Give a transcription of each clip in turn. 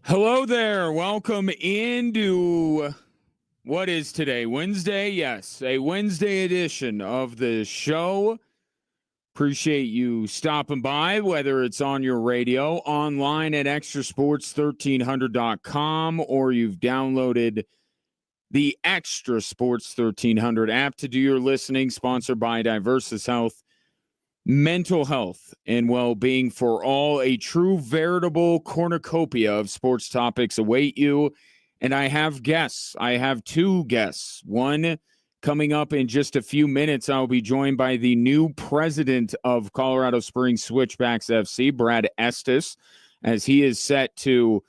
Hello there. Welcome into what is today? Wednesday? Yes, a Wednesday edition of the show. Appreciate you stopping by, whether it's on your radio, online at extrasports1300.com, or you've downloaded the Extra Sports 1300 app to do your listening, sponsored by Diversus Health. Mental health and well-being for all, a true veritable cornucopia of sports topics await you. And I have guests. I have two guests. One coming up in just a few minutes. I'll be joined by the new president of Colorado Springs Switchbacks FC, Brad Estes, as he is set to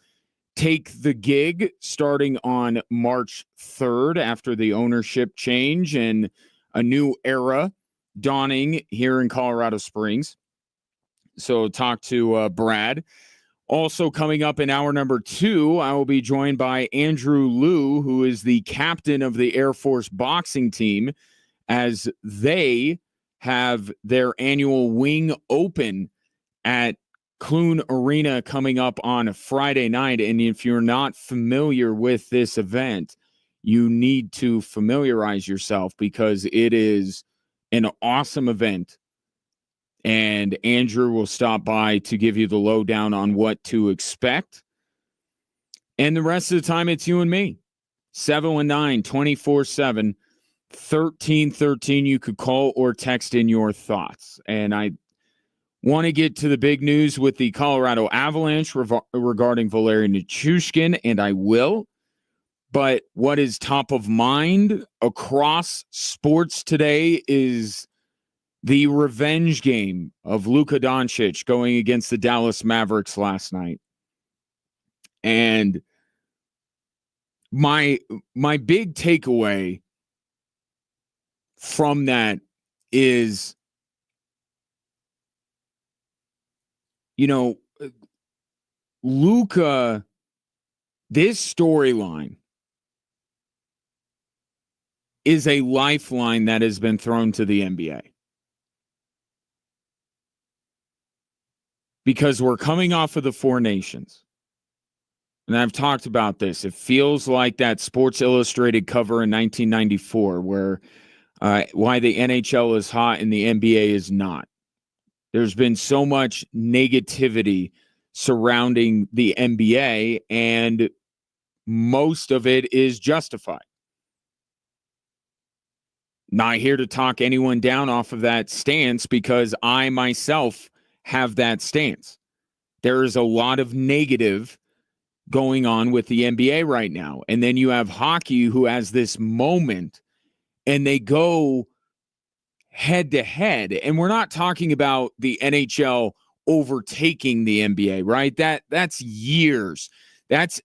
take the gig starting on March 3rd after the ownership change and a new era dawning here in Colorado Springs. So talk to Brad. Also coming up in hour number 2, I will be joined by Andrew Liu, who is the captain of the Air Force boxing team, as they have their annual Wing Open at Clune Arena coming up on a Friday night. And if you're not familiar with this event, you need to familiarize yourself because it is an awesome event, and Andrew will stop by to give you the lowdown on what to expect. And the rest of the time, it's you and me. 719-24/7-1313. You could call or text in your thoughts. And I want to get to the big news with the Colorado Avalanche regarding Valeri Nichushkin, and I will. But what is top of mind across sports today is the revenge game of Luka Doncic going against the Dallas Mavericks last night. And my big takeaway from that is, Luka, this storyline is a lifeline that has been thrown to the NBA. Because we're coming off of the Four Nations. And I've talked about this. It feels like that Sports Illustrated cover in 1994 where why the NHL is hot and the NBA is not. There's been so much negativity surrounding the NBA, and most of it is justified. Not here to talk anyone down off of that stance because I myself have that stance. There is a lot of negative going on with the NBA right now. And then you have hockey who has this moment and they go head to head. And we're not talking about the NHL overtaking the NBA, right? That's years. That's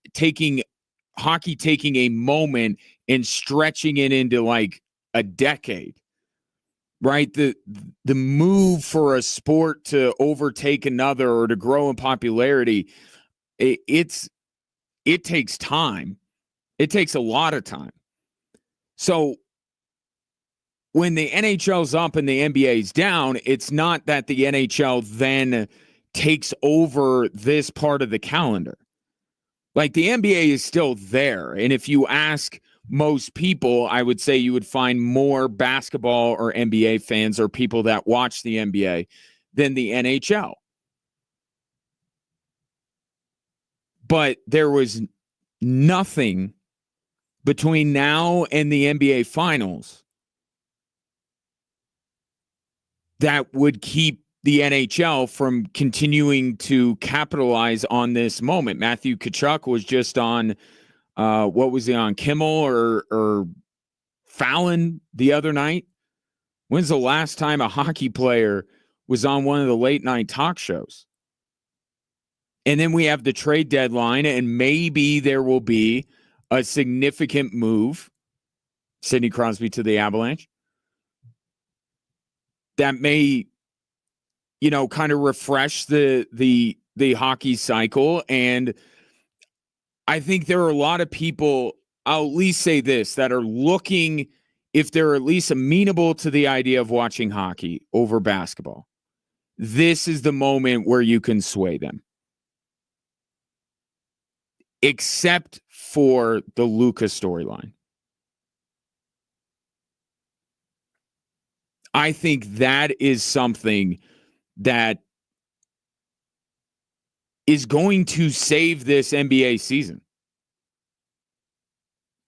hockey taking a moment and stretching it into like a decade. Right? The move for a sport to overtake another or to grow in popularity, it takes time. It takes a lot of time. So when the NHL's up and the NBA's down, it's not that the NHL then takes over this part of the calendar. Like the NBA is still there. And if you ask most people, I would say you would find more basketball or NBA fans or people that watch the NBA than the NHL. But there was nothing between now and the NBA Finals that would keep the NHL from continuing to capitalize on this moment. Matthew Tkachuk was just on what was he on, Kimmel or Fallon the other night? When's the last time a hockey player was on one of the late night talk shows? And then we have the trade deadline, and maybe there will be a significant move, Sidney Crosby to the Avalanche, that may, kind of refresh the hockey cycle. And I think there are a lot of people, I'll at least say this, that are looking, if they're at least amenable to the idea of watching hockey over basketball. This is the moment where you can sway them. except for the Luka storyline. I think that is something that is going to save this NBA season.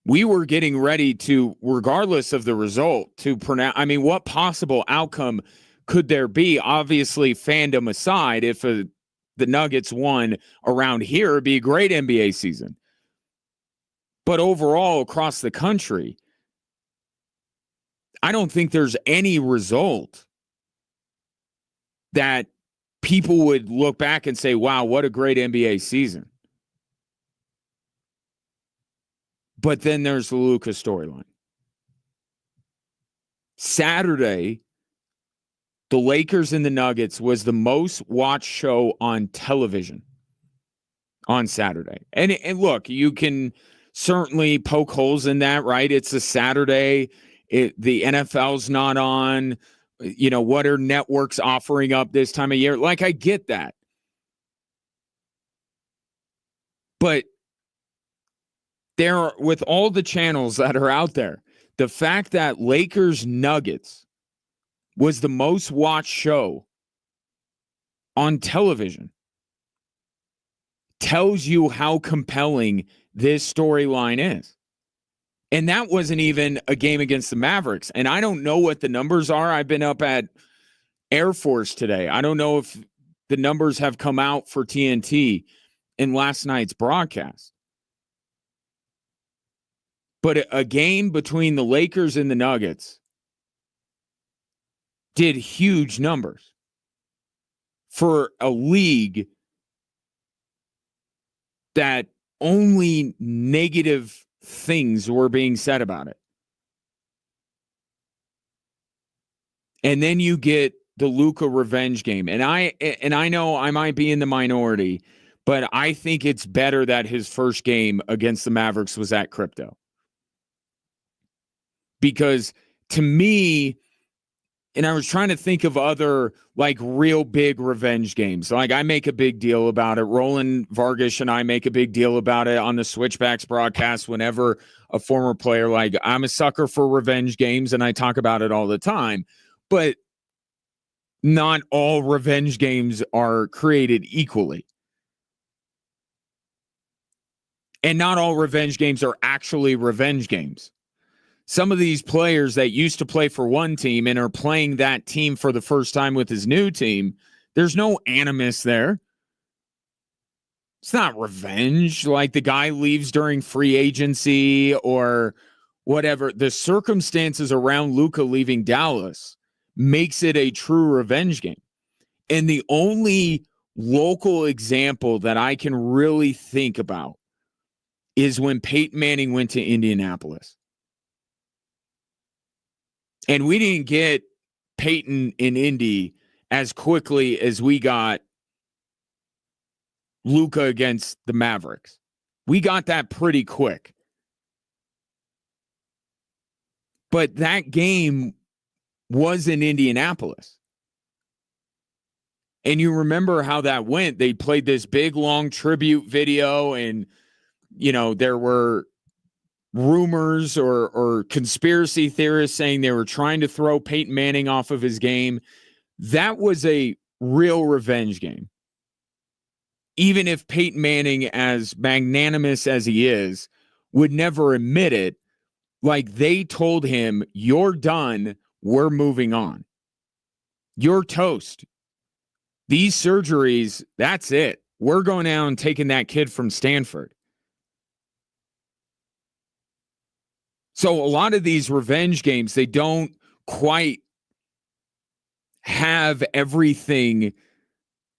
We were getting ready to, regardless of the result, to pronounce. I mean, what possible outcome could there be? Obviously, fandom aside, if the Nuggets won around here, it'd be a great NBA season. But overall, across the country, I don't think there's any result that people would look back and say, wow, what a great NBA season. But then there's the Luka storyline. Saturday, the Lakers and the Nuggets was the most watched show on television on Saturday. And look, you can certainly poke holes in that, right? It's a Saturday. The NFL's not on. You know, what are networks offering up this time of year? Like, I get that. But there, with all the channels that are out there, the fact that Lakers Nuggets was the most watched show on television tells you how compelling this storyline is. And that wasn't even a game against the Mavericks. And I don't know what the numbers are. I've been up at Air Force today. I don't know if the numbers have come out for TNT in last night's broadcast. But a game between the Lakers and the Nuggets did huge numbers for a league that only negative things were being said about it. And then you get the Luka revenge game. And I know I might be in the minority, but I think it's better that his first game against the Mavericks was at Crypto. Because to me, and I was trying to think of other like real big revenge games. Like I make a big deal about it. Roland Vargas and I make a big deal about it on the Switchbacks broadcast whenever a former player, like I'm a sucker for revenge games and I talk about it all the time. But not all revenge games are created equally. And not all revenge games are actually revenge games. Some of these players that used to play for one team and are playing that team for the first time with his new team, there's no animus there. It's not revenge. Like the guy leaves during free agency or whatever. The circumstances around Luka leaving Dallas makes it a true revenge game. And the only local example that I can really think about is when Peyton Manning went to Indianapolis. And we didn't get Peyton in Indy as quickly as we got Luka against the Mavericks. We got that pretty quick. But that game was in Indianapolis. And you remember how that went. They played this big, long tribute video, and, you know, there were rumors or conspiracy theorists saying they were trying to throw Peyton Manning off of his game. That was a real revenge game. Even if Peyton Manning, as magnanimous as he is, would never admit it, like they told him, you're done, we're moving on. You're toast. These surgeries, that's it. We're going out and taking that kid from Stanford. So a lot of these revenge games, they don't quite have everything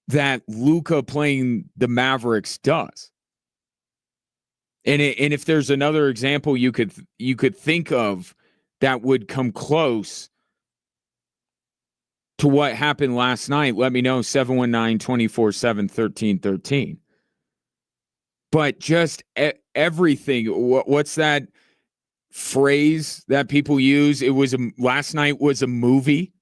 that Luka playing the Mavericks does. And if there's another example you could think of that would come close to what happened last night, let me know, 719-247-1313. But just everything, what's that phrase that people use? It was last night was a movie.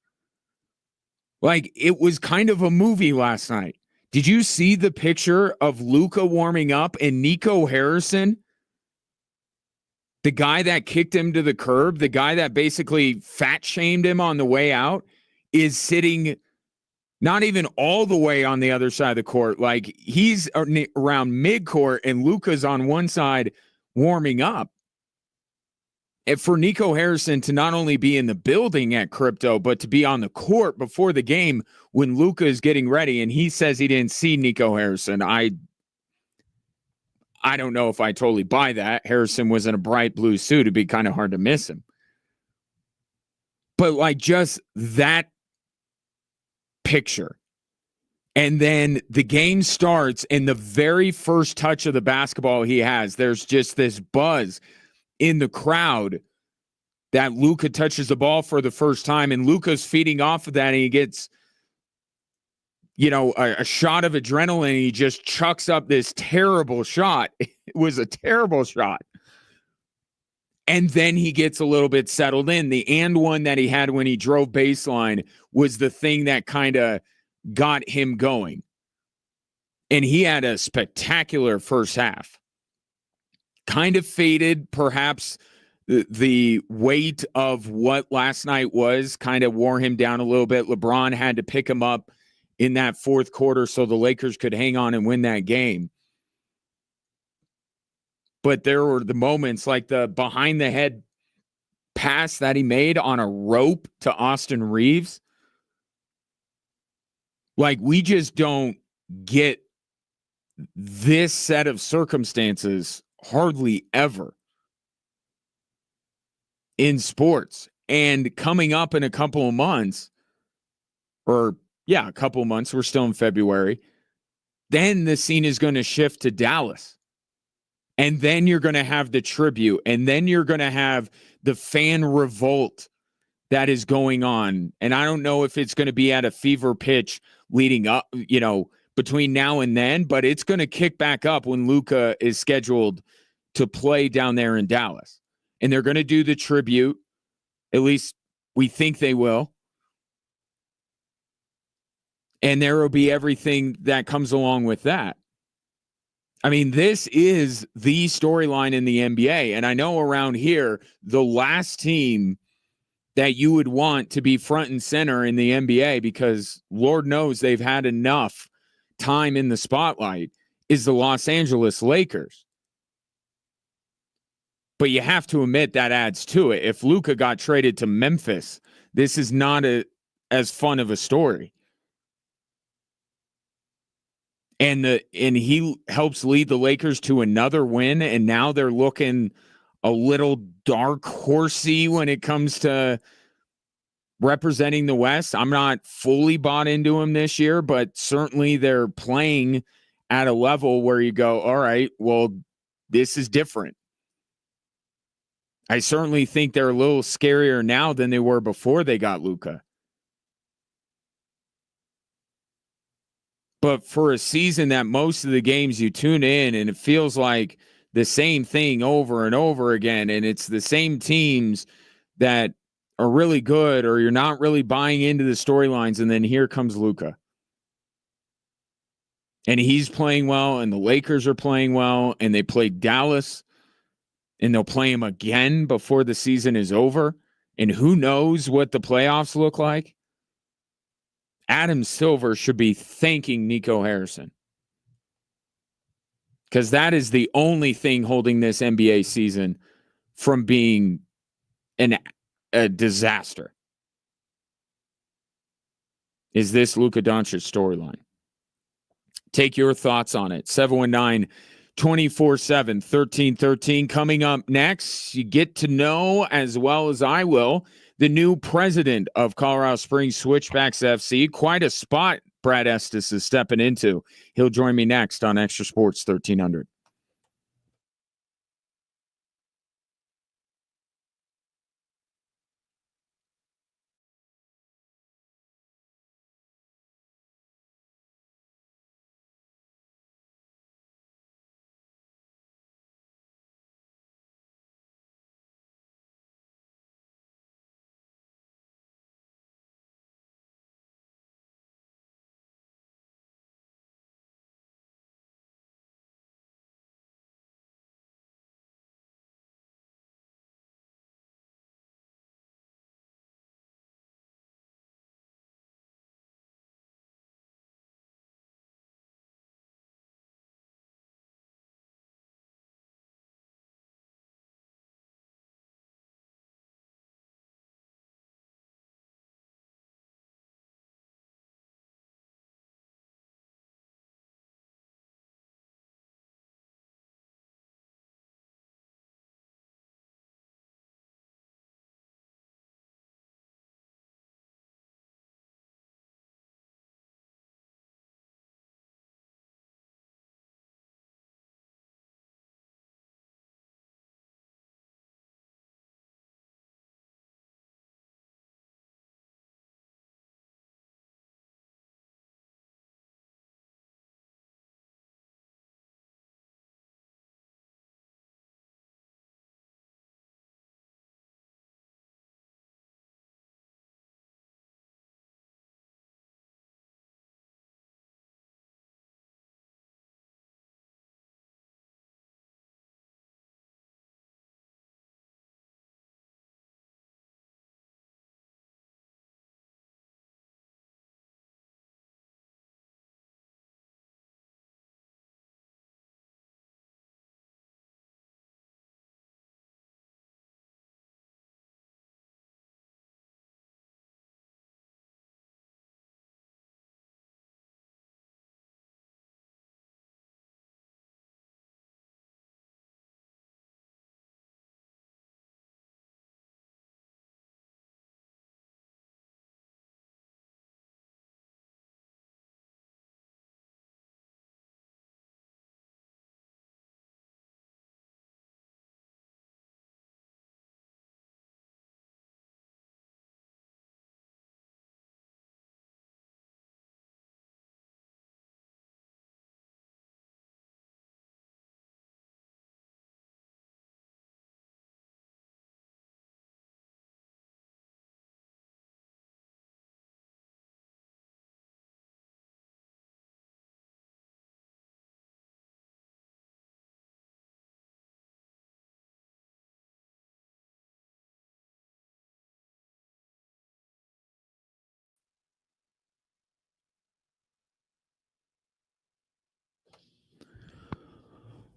Like it was kind of a movie last night. Did you see the picture of Luka warming up and Nico Harrison, the guy that kicked him to the curb, the guy that basically fat shamed him on the way out, is sitting not even all the way on the other side of the court. Like, he's around mid-court and Luka's on one side warming up. And for Nico Harrison to not only be in the building at Crypto, but to be on the court before the game when Luka is getting ready, and he says he didn't see Nico Harrison. I don't know if I totally buy that. Harrison was in a bright blue suit. It'd be kind of hard to miss him. But like, just that picture. And then the game starts, and the very first touch of the basketball he has, there's just this buzz in the crowd that Luka touches the ball for the first time, and Luka's feeding off of that, and he gets, a shot of adrenaline, and he just chucks up this terrible shot. It was a terrible shot. And then he gets a little bit settled in. The and one that he had when he drove baseline was the thing that kind of got him going. And he had a spectacular first half. Kind of faded, perhaps the weight of what last night was kind of wore him down a little bit. LeBron had to pick him up in that fourth quarter so the Lakers could hang on and win that game. But there were the moments like the behind the head pass that he made on a rope to Austin Reeves. Like, we just don't get this set of circumstances hardly ever in sports. And coming up in a couple of months, a couple of months, we're still in February, then the scene is going to shift to Dallas. And then you're going to have the tribute, and then you're going to have the fan revolt that is going on. And I don't know if it's going to be at a fever pitch leading up, between now and then, but it's going to kick back up when Luka is scheduled to play down there in Dallas. And they're going to do the tribute. At least we think they will. And there will be everything that comes along with that. I mean, this is the storyline in the NBA. And I know around here, the last team that you would want to be front and center in the NBA, because Lord knows they've had enough time in the spotlight, is the Los Angeles Lakers. But you have to admit that adds to it. If Luka got traded to Memphis, this is not as fun of a story. And he helps lead the Lakers to another win, and now they're looking a little dark horsey when it comes to representing the West. I'm not fully bought into him this year, but certainly they're playing at a level where you go, all right, well, this is different. I certainly think they're a little scarier now than they were before they got Luka. But for a season that most of the games you tune in and it feels like the same thing over and over again, and it's the same teams that are really good, or you're not really buying into the storylines, and then here comes Luka. And he's playing well, and the Lakers are playing well, and they played Dallas, and they'll play him again before the season is over. And who knows what the playoffs look like? Adam Silver should be thanking Nico Harrison, because that is the only thing holding this NBA season from being a disaster. Is this Luka Doncic storyline? Take your thoughts on it. 719-247-1313. Coming up next, you get to know, as well as I will, the new president of Colorado Springs Switchbacks FC. Quite a spot Brad Estes is stepping into. He'll join me next on Extra Sports 1300.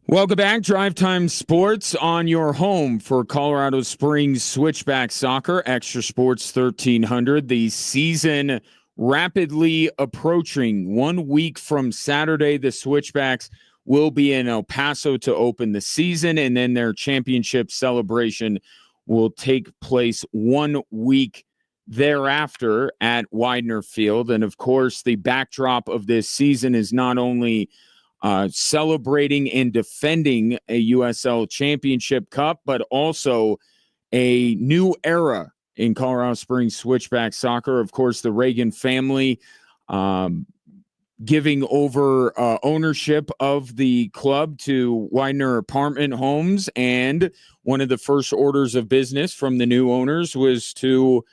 Welcome back, Drive Time Sports, on your home for Colorado Springs Switchback Soccer, Extra Sports 1300. The season rapidly approaching. 1 week from Saturday, the Switchbacks will be in El Paso to open the season, and then their championship celebration will take place 1 week thereafter at Widener Field. And, of course, the backdrop of this season is not only celebrating and defending a USL Championship Cup, but also a new era in Colorado Springs Switchback Soccer. Of course, the Reagan family giving over ownership of the club to Widener Apartment Homes, and one of the first orders of business from the new owners was to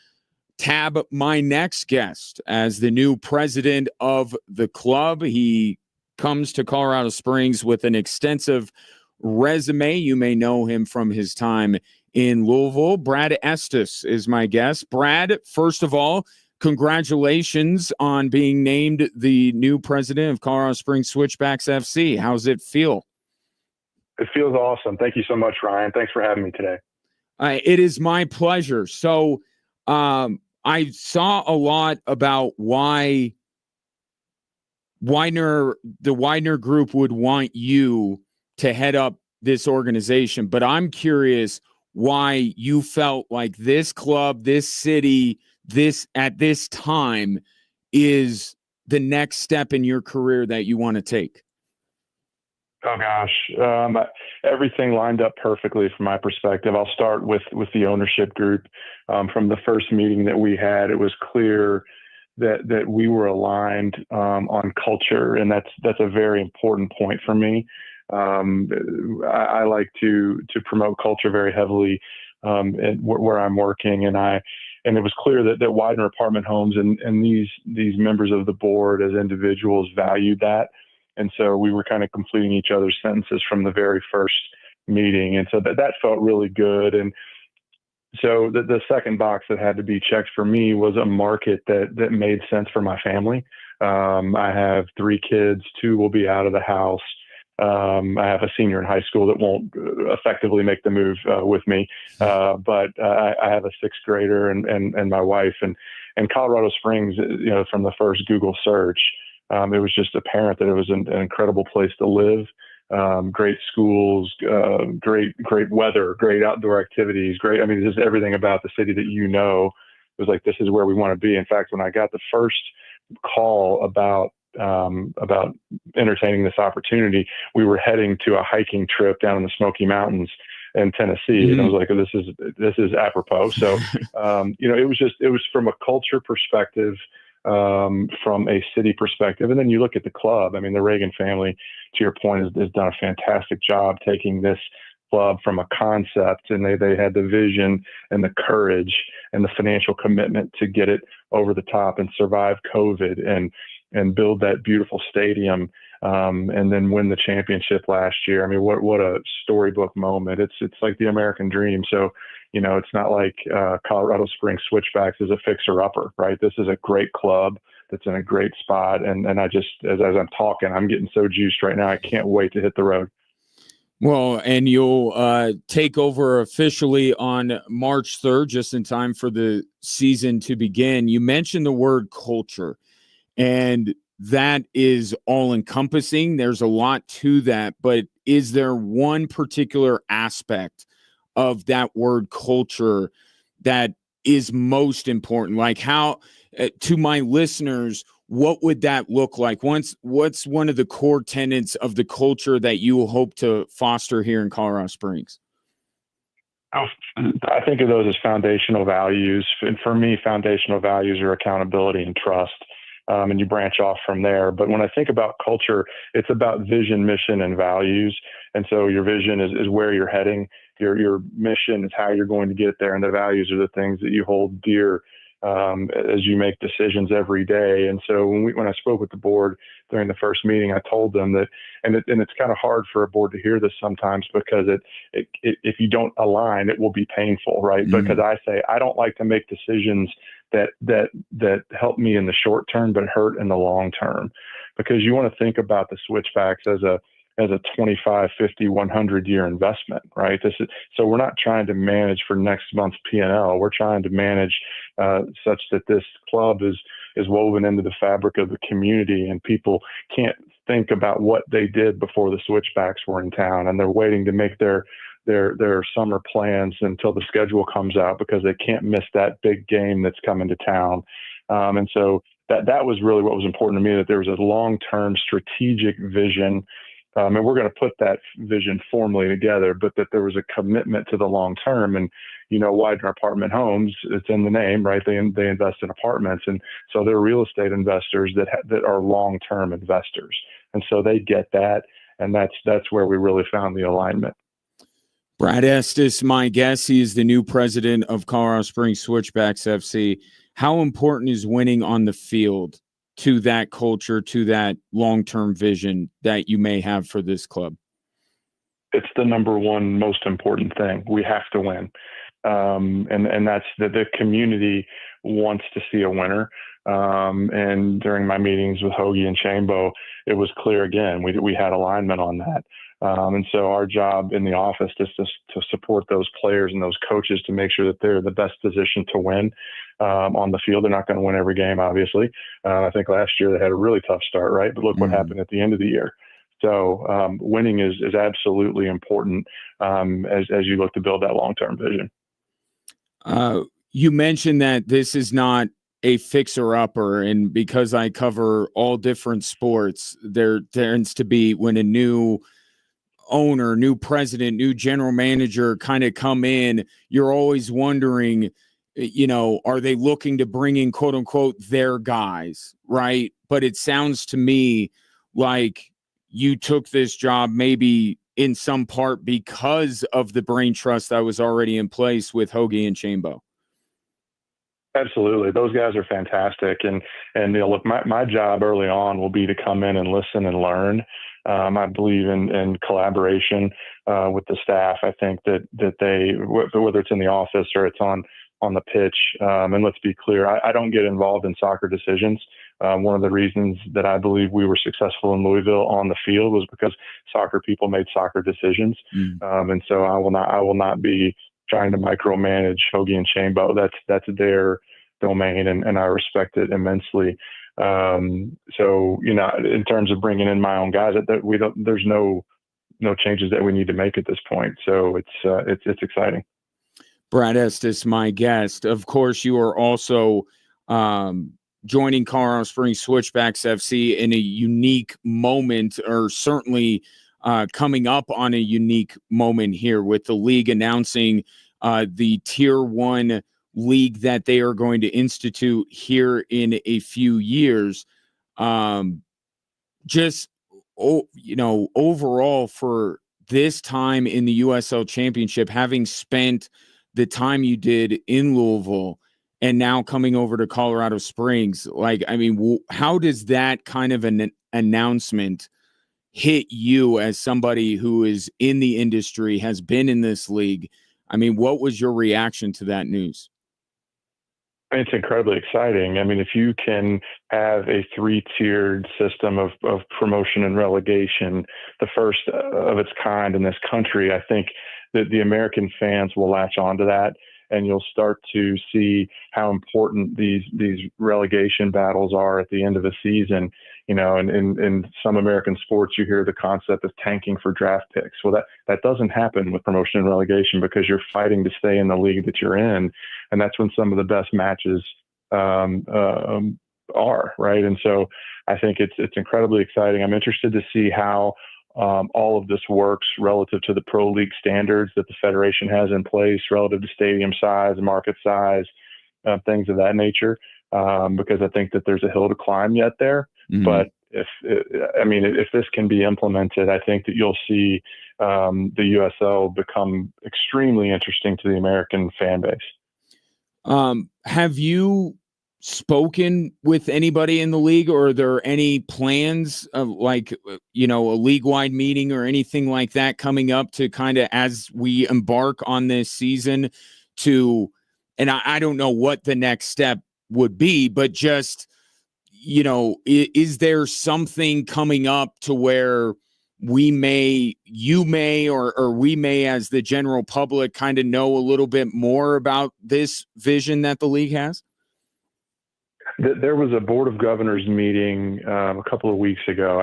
tab my next guest as the new president of the club. He comes to Colorado Springs with an extensive resume. You may know him from his time in Louisville. Brad Estes is my guest. Brad, first of all, congratulations on being named the new president of Colorado Springs Switchbacks FC. How's it feel? It feels awesome. Thank you so much, Ryan. Thanks for having me today. It is my pleasure. So I saw a lot about why the Widener Group would want you to head up this organization, but I'm curious why you felt like this club, this city, this at this time is the next step in your career that you want to take. Oh gosh, everything lined up perfectly from my perspective. I'll start with the ownership group. From the first meeting that we had, it was clear that we were aligned on culture, and that's a very important point for me. I like to promote culture very heavily where I'm working, and it was clear that Widener Apartment Homes and these members of the board as individuals valued that, and so we were kind of completing each other's sentences from the very first meeting, and so that felt really good. And so the second box that had to be checked for me was a market that made sense for my family. I have 3 kids, 2 will be out of the house. I have a senior in high school that won't effectively make the move with me, but I have a 6th grader and my wife, and Colorado Springs, from the first Google search, it was just apparent that it was an incredible place to live. Great schools, great weather, great outdoor activities, just everything about the city that it was like, this is where we want to be. In fact, when I got the first call about entertaining this opportunity, we were heading to a hiking trip down in the Smoky Mountains in Tennessee. Mm-hmm. And I was like, this is apropos. So, it was from a culture perspective, from a city perspective. And then you look at the club. I mean, the Reagan family, to your point, has done a fantastic job taking this club from a concept, and they had the vision and the courage and the financial commitment to get it over the top and survive COVID and build that beautiful stadium, and then win the championship last year. I mean, what a storybook moment. It's like the American dream. So, it's not like Colorado Springs Switchbacks is a fixer-upper, right? This is a great club that's in a great spot. And I just, as I'm talking, I'm getting so juiced right now. I can't wait to hit the road. Well, and you'll take over officially on March 3rd, just in time for the season to begin. You mentioned the word culture, and that is all-encompassing. There's a lot to that, but is there one particular aspect of that word culture that is most important? Like, how, to my listeners, what would that look like? What's one of the core tenets of the culture that you hope to foster here in Colorado Springs? I think of those as foundational values. And for me, foundational values are accountability and trust. And you branch off from there. But when I think about culture, it's about vision, mission, and values. And so your vision is where you're heading. Your mission is how you're going to get there. And the values are the things that you hold dear as you make decisions every day. And so when I spoke with the board during the first meeting, I told them that, and it's kind of hard for a board to hear this sometimes, because if you don't align, it will be painful, right? Mm-hmm. Because I say, I don't like to make decisions that help me in the short term, but hurt in the long term, because you want to think about the Switchbacks as as a 25, 50, 100-year investment, right? So we're not trying to manage for next month's P&L. We're trying to manage such that this club is woven into the fabric of the community, and people can't think about what they did before the Switchbacks were in town, and they're waiting to make their summer plans until the schedule comes out because they can't miss that big game that's coming to town. And so that was really what was important to me, that there was a long-term strategic vision. And we're going to put that vision formally together, but that there was a commitment to the long term. And, Widener Apartment Homes, it's in the name, right? They invest in apartments. And so they're real estate investors that are long-term investors. And so they get that. And that's where we really found the alignment. Brad Estes, my guess, he is the new president of Colorado Springs Switchbacks FC. How important is winning on the field to that culture, to that long-term vision that you may have for this club? It's the number one most important thing. We have to win. And that's the community wants to see a winner. And during my meetings with Hoagie and Chambo, it was clear again, we had alignment on that. And so our job in the office is to support those players and those coaches to make sure that they're in the best position to win on the field. They're not going to win every game, obviously. I think last year they had a really tough start, right? But look what happened at the end of the year. So winning is absolutely important as you look to build that long-term vision. You mentioned that this is not a fixer-upper, and because I cover all different sports, there tends to be, when a new owner, new president, new general manager kind of come in, you're always wondering, are they looking to bring in, quote unquote, their guys, right? But it sounds to me like you took this job maybe in some part because of the brain trust that was already in place with Hoagie and Chambo. Absolutely. Those guys are fantastic. And look, my job early on will be to come in and listen and learn. I believe in collaboration with the staff. I think that they, whether it's in the office or it's on the pitch, and let's be clear, I don't get involved in soccer decisions. One of the reasons that I believe we were successful in Louisville on the field was because soccer people made soccer decisions. And so I will not be trying to micromanage Hoagie and Chambo. That's their domain, and I respect it immensely. So, in terms of bringing in my own guys, there's no changes that we need to make at this point. So it's exciting. Brad Estes, my guest. Of course, you are also joining Colorado Springs Switchbacks FC in a unique moment, or certainly coming up on a unique moment here with the league announcing the Tier 1 league that they are going to institute here in a few years. Overall, for this time in the USL Championship, having spent the time you did in Louisville and now coming over to Colorado Springs, how does that kind of an announcement hit you as somebody who is in the industry, has been in this league? What was your reaction to that news? It's incredibly exciting. If you can have a 3-tiered system of promotion and relegation, the first of its kind in this country, I think that the American fans will latch onto that, and you'll start to see how important these relegation battles are at the end of a season. In some American sports, you hear the concept of tanking for draft picks. Well, that doesn't happen with promotion and relegation, because you're fighting to stay in the league that you're in. And that's when some of the best matches are, right? And so I think it's incredibly exciting. I'm interested to see how all of this works relative to the pro league standards that the federation has in place, relative to stadium size, market size, things of that nature, because I think that there's a hill to climb yet there. Mm-hmm. But if this can be implemented, I think that you'll see the USL become extremely interesting to the American fan base. Have you spoken with anybody in the league, or are there any plans of a league-wide meeting or anything like that coming up to kind of, as we embark on this season, and I don't know what the next step would be, but just, is there something coming up to where you may, or we may as the general public kind of know a little bit more about this vision that the league has? There was a board of governors meeting a couple of weeks ago.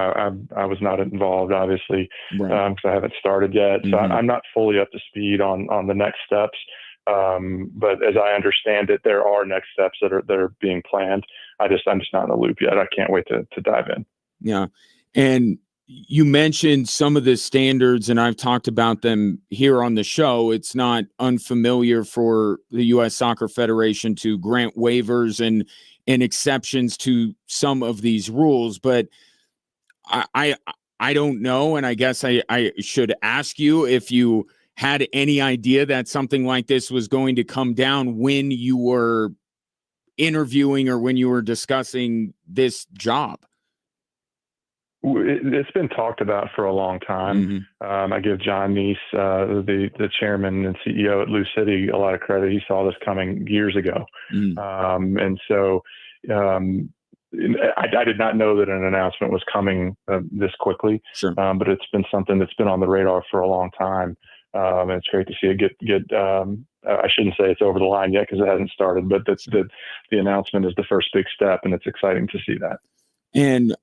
I was not involved, obviously, because I haven't started yet. So I'm not fully up to speed on the next steps. But as I understand it, there are next steps that are being planned. I'm just not in the loop yet. I can't wait to dive in. Yeah. And you mentioned some of the standards, and I've talked about them here on the show. It's not unfamiliar for the U.S. Soccer Federation to grant waivers and exceptions to some of these rules, but I don't know, and I guess I should ask you if you had any idea that something like this was going to come down when you were interviewing or when you were discussing this job. It's been talked about for a long time. I give John Neese, the chairman and CEO at Lou City, a lot of credit. He saw this coming years ago. And so I did not know that an announcement was coming this quickly. Sure. But it's been something that's been on the radar for a long time. And it's great to see it get I shouldn't say it's over the line yet because it hasn't started, but the announcement is the first big step, and it's exciting to see that. And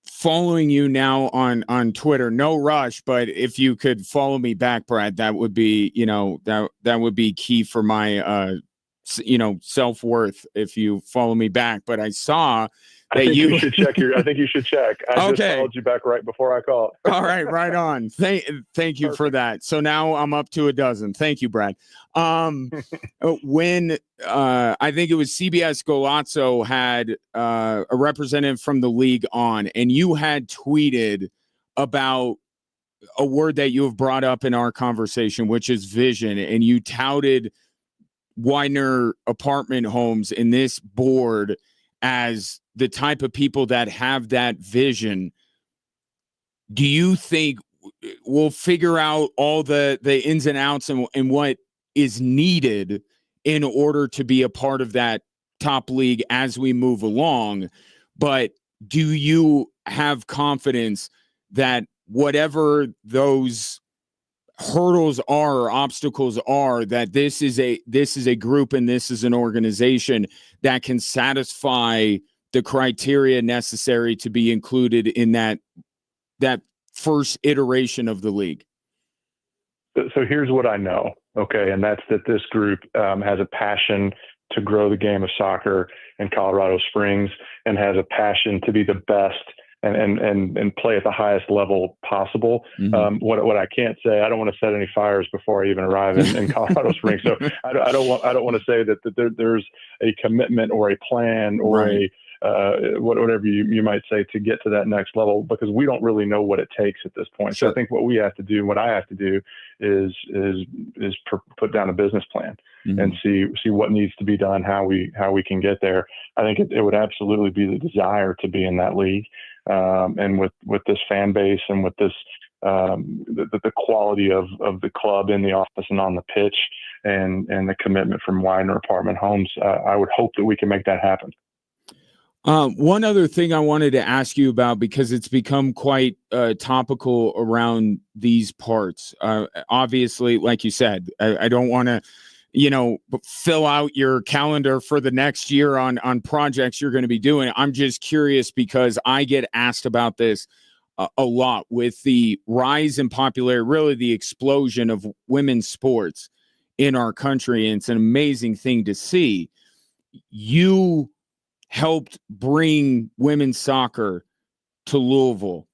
following you now on Twitter, no rush, but if you could follow me back, Brad, that would be, that would be key for my, self-worth if you follow me back. But I saw that you should check I think you should check. I just followed you back right before I called. All right. Right on. Thank you for that. So now I'm up to a dozen. Thank you, Brad. When I think it was CBS Golazzo had a representative from the league on, and you had tweeted about a word that you have brought up in our conversation, which is vision, and you touted Widener Apartment Homes in this board as the type of people that have that vision. Do you think we'll figure out all the ins and outs and what is needed in order to be a part of that top league as we move along? But do you have confidence that whatever those hurdles are or obstacles are, that this is a group and this is an organization that can satisfy the criteria necessary to be included in that first iteration of the league? So here's what I know. Okay. And that's that this group has a passion to grow the game of soccer in Colorado Springs and has a passion to be the best and play at the highest level possible. What I can't say, I don't want to set any fires before I even arrive in Colorado Springs. So I don't want to say that there's a commitment or a plan or right. Whatever you might say to get to that next level, because we don't really know what it takes at this point. Sure. So I think what we have to do, what I have to do is put down a business plan and see what needs to be done, how we can get there. I think it would absolutely be the desire to be in that league. And with this fan base and with this, the quality of the club in the office and on the pitch and the commitment from Widener Apartment Homes, I would hope that we can make that happen. One other thing I wanted to ask you about, because it's become quite topical around these parts. Obviously, like you said, I don't want to, fill out your calendar for the next year on projects you're going to be doing. I'm just curious because I get asked about this a lot with the rise in popularity, really the explosion of women's sports in our country. And it's an amazing thing to see. You helped bring women's soccer to Louisville.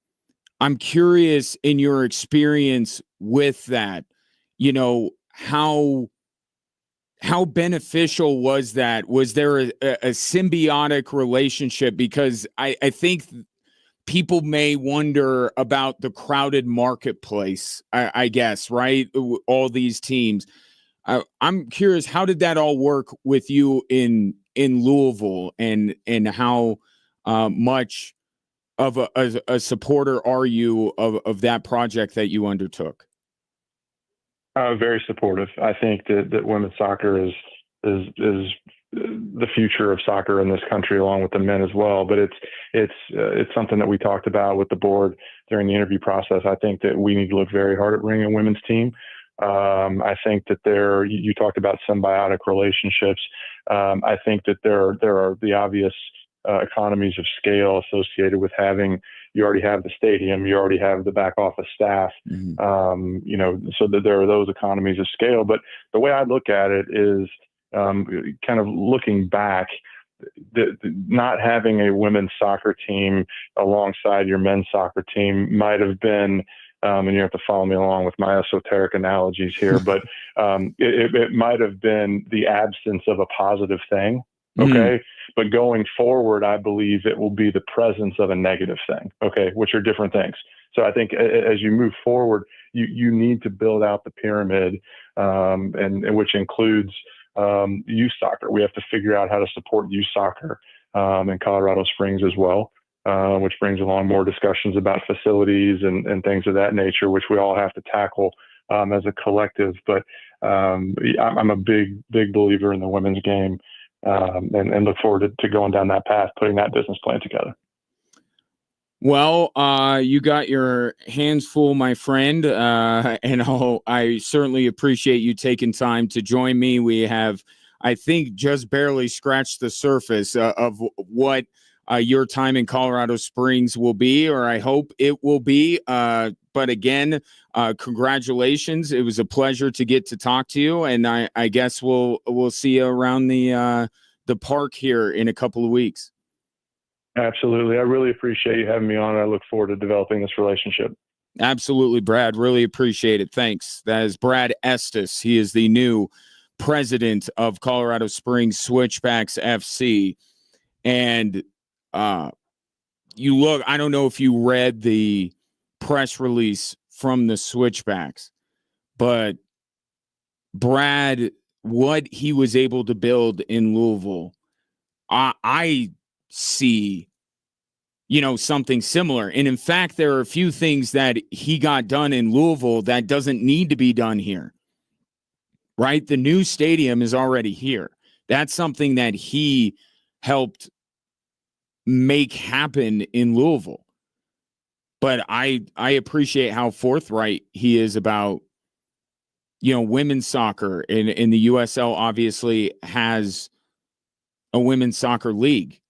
I'm curious, in your experience with that, how beneficial was that? Was there a symbiotic relationship? Because I think people may wonder about the crowded marketplace, I guess, right? All these teams. I'm curious, how did that all work with you in Louisville, and how much of a supporter are you of that project that you undertook? Very supportive. I think that women's soccer is the future of soccer in this country, along with the men as well. But it's something that we talked about with the board during the interview process. I think that we need to look very hard at bringing a women's team. I think that you talked about symbiotic relationships. I think that there are the obvious economies of scale associated with you already have the stadium, you already have the back office staff, so that there are those economies of scale. But the way I look at it is kind of looking back, not having a women's soccer team alongside your men's soccer team might have been, and you have to follow me along with my esoteric analogies here, but it might have been the absence of a positive thing. Okay. But going forward, I believe it will be the presence of a negative thing. Okay. Which are different things. So I think as you move forward, you need to build out the pyramid, and which includes youth soccer. We have to figure out how to support youth soccer in Colorado Springs as well, which brings along more discussions about facilities and things of that nature, which we all have to tackle as a collective. But I'm a big believer in the women's game, and look forward to going down that path, putting that business plan together. Well, you got your hands full, my friend, and I certainly appreciate you taking time to join me. We have, I think, just barely scratched the surface of what your time in Colorado Springs will be, or I hope it will be. But again, congratulations. It was a pleasure to get to talk to you, and I guess we'll see you around the park here in a couple of weeks. Absolutely. I really appreciate you having me on. I look forward to developing this relationship. Absolutely, Brad. Really appreciate it. Thanks. That is Brad Estes. He is the new president of Colorado Springs Switchbacks FC. And you look, I don't know if you read the press release from the Switchbacks, but Brad, what he was able to build in Louisville, I see, something similar. And in fact, there are a few things that he got done in Louisville that doesn't need to be done here, right? The new stadium is already here. That's something that he helped make happen in Louisville. But I appreciate how forthright he is about, women's soccer. And the USL obviously has a women's soccer league,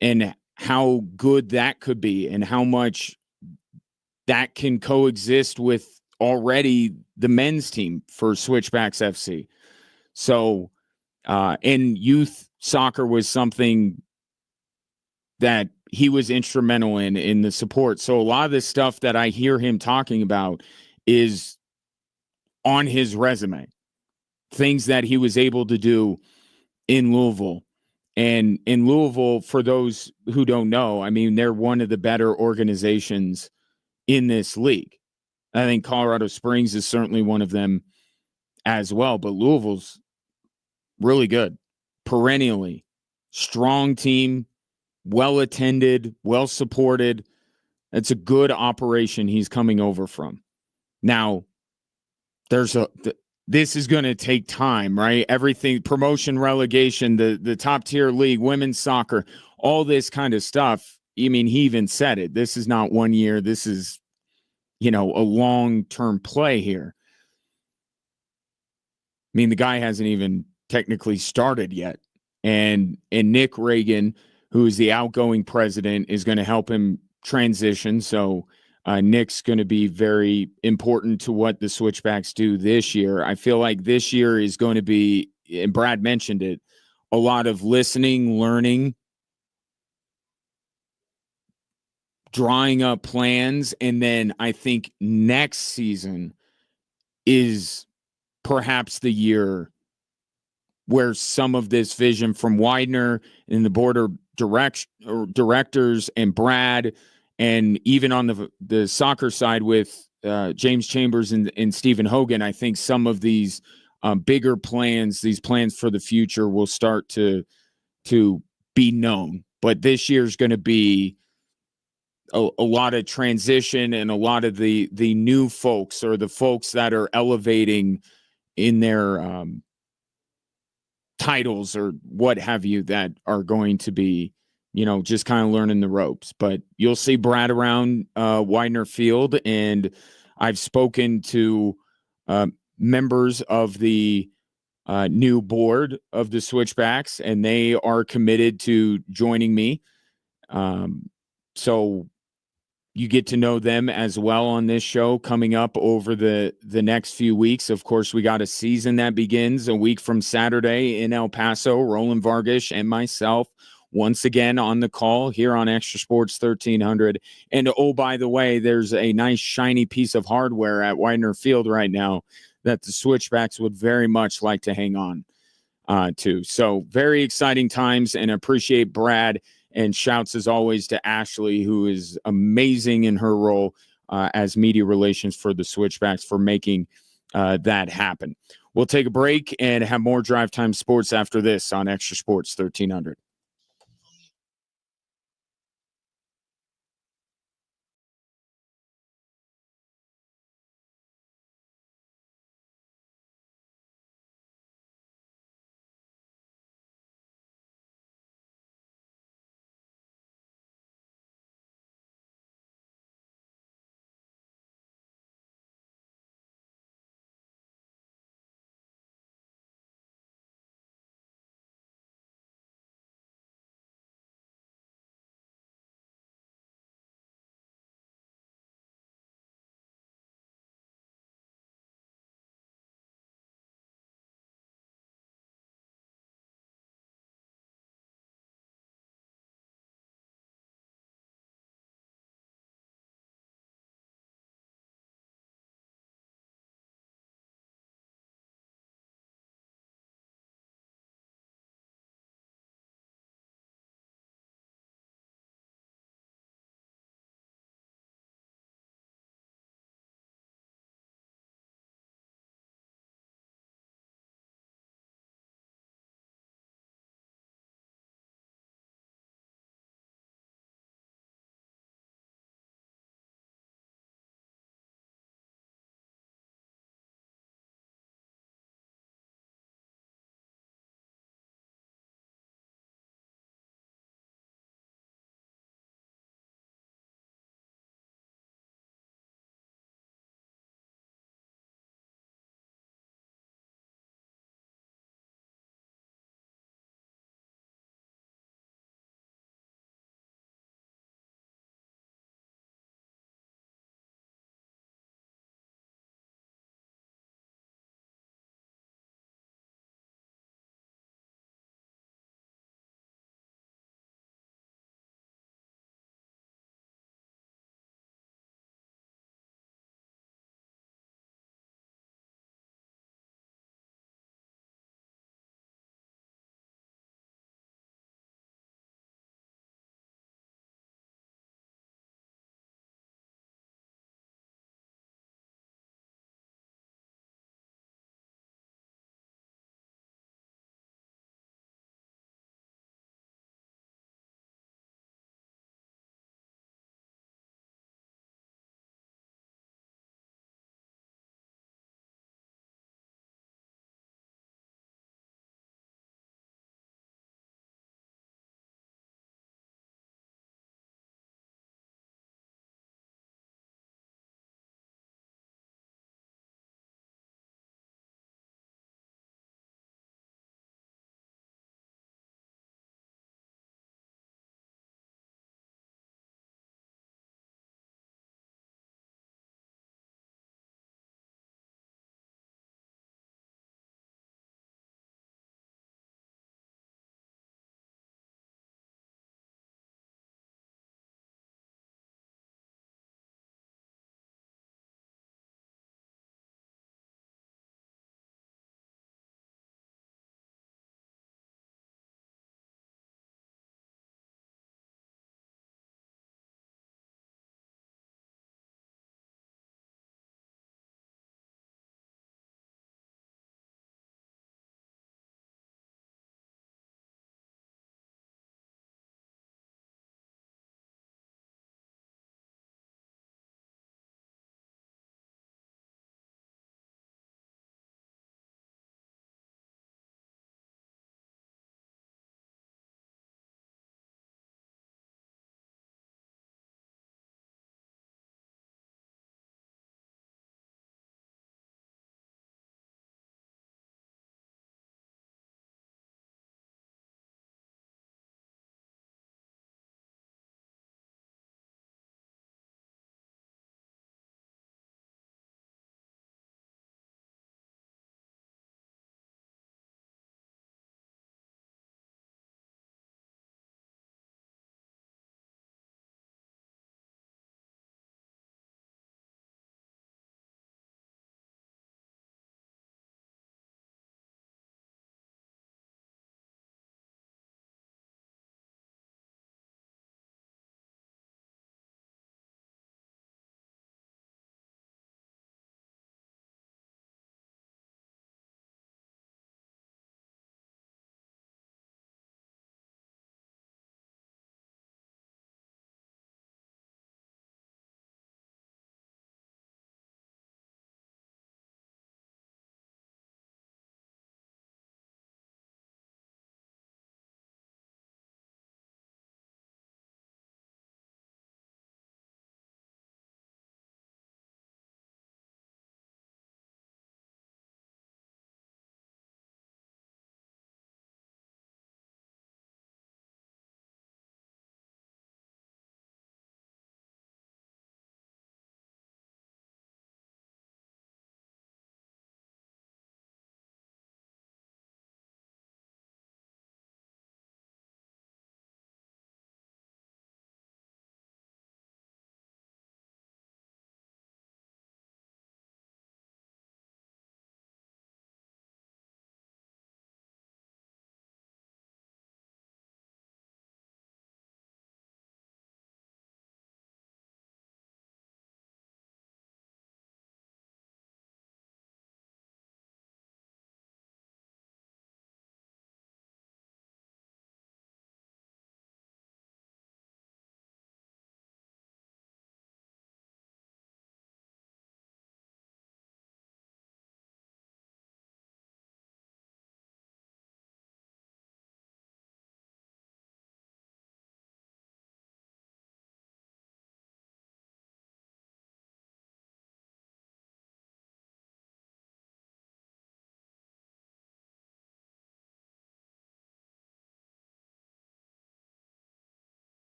and how good that could be and how much that can coexist with already the men's team for Switchbacks FC. So, and youth soccer was something that he was instrumental in the support. So a lot of this stuff that I hear him talking about is on his resume, things that he was able to do in Louisville. And in Louisville, for those who don't know, I mean, they're one of the better organizations in this league. I think Colorado Springs is certainly one of them as well, but Louisville's really good, perennially strong team, well attended, well supported. It's a good operation he's coming over from. Now, this is going to take time, right? Everything, promotion, relegation, the top tier league, women's soccer, all this kind of stuff. I mean, he even said it. This is not 1 year. This is, a long-term play here. I mean, the guy hasn't even technically started yet. And Nick Reagan, who is the outgoing president, is going to help him transition. So Nick's going to be very important to what the Switchbacks do this year. I feel like this year is going to be, and Brad mentioned it, a lot of listening, learning, drawing up plans. And then I think next season is perhaps the year where some of this vision from Widener and the board of directors and Brad, and even on the soccer side with James Chambers and Stephen Hogan, I think some of these bigger plans, these plans for the future, will start to be known. But this year's going to be a lot of transition and a lot of the new folks, or the folks that are elevating in their titles or what have you that are going to be, just kind of learning the ropes. But you'll see Brad around Widener Field, and I've spoken to members of the new board of the Switchbacks, and they are committed to joining me. So you get to know them as well on this show coming up over the next few weeks. Of course, we got a season that begins a week from Saturday in El Paso. Roland Vargas and myself once again on the call here on Extra Sports 1300. And oh, by the way, there's a nice shiny piece of hardware at Widener Field right now that the Switchbacks would very much like to hang on to. So very exciting times, and appreciate Brad. And shouts, as always, to Ashley, who is amazing in her role as media relations for the Switchbacks, for making that happen. We'll take a break and have more Drive Time Sports after this on Extra Sports 1300.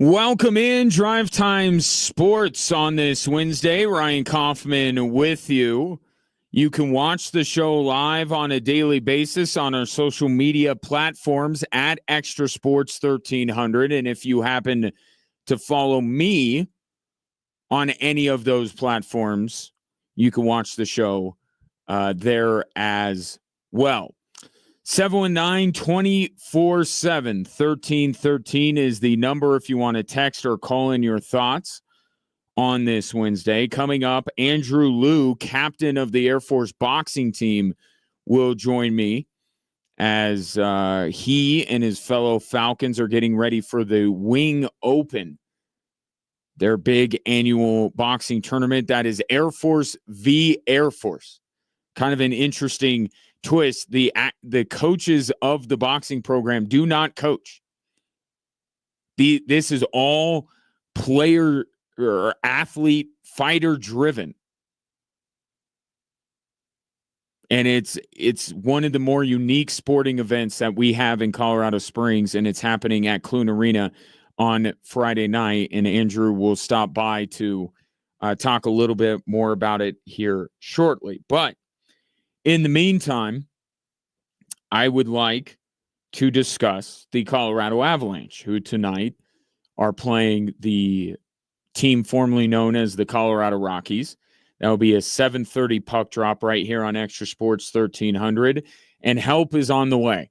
Welcome in Drive Time Sports on this Wednesday. Ryan Kaufman with you. You can watch the show live on a daily basis on our social media platforms at Extra Sports 1300. And if you happen to follow me on any of those platforms, you can watch the show there as well. 719-247-1313 is the number if you want to text or call in your thoughts on this Wednesday. Coming up, Andrew Liu, captain of the Air Force boxing team, will join me as he and his fellow Falcons are getting ready for the Wing Open, their big annual boxing tournament. That is Air Force v. Air Force. Kind of an interesting twist. The coaches of the boxing program do not coach. This is all player or athlete fighter driven. And it's one of the more unique sporting events that we have in Colorado Springs, and it's happening at Clune Arena on Friday night. And Andrew will stop by to talk a little bit more about it here shortly. But in the meantime, I would like to discuss the Colorado Avalanche, who tonight are playing the team formerly known as the Colorado Rockies. That will be a 7:30 puck drop right here on Extra Sports 1300, and help is on the way.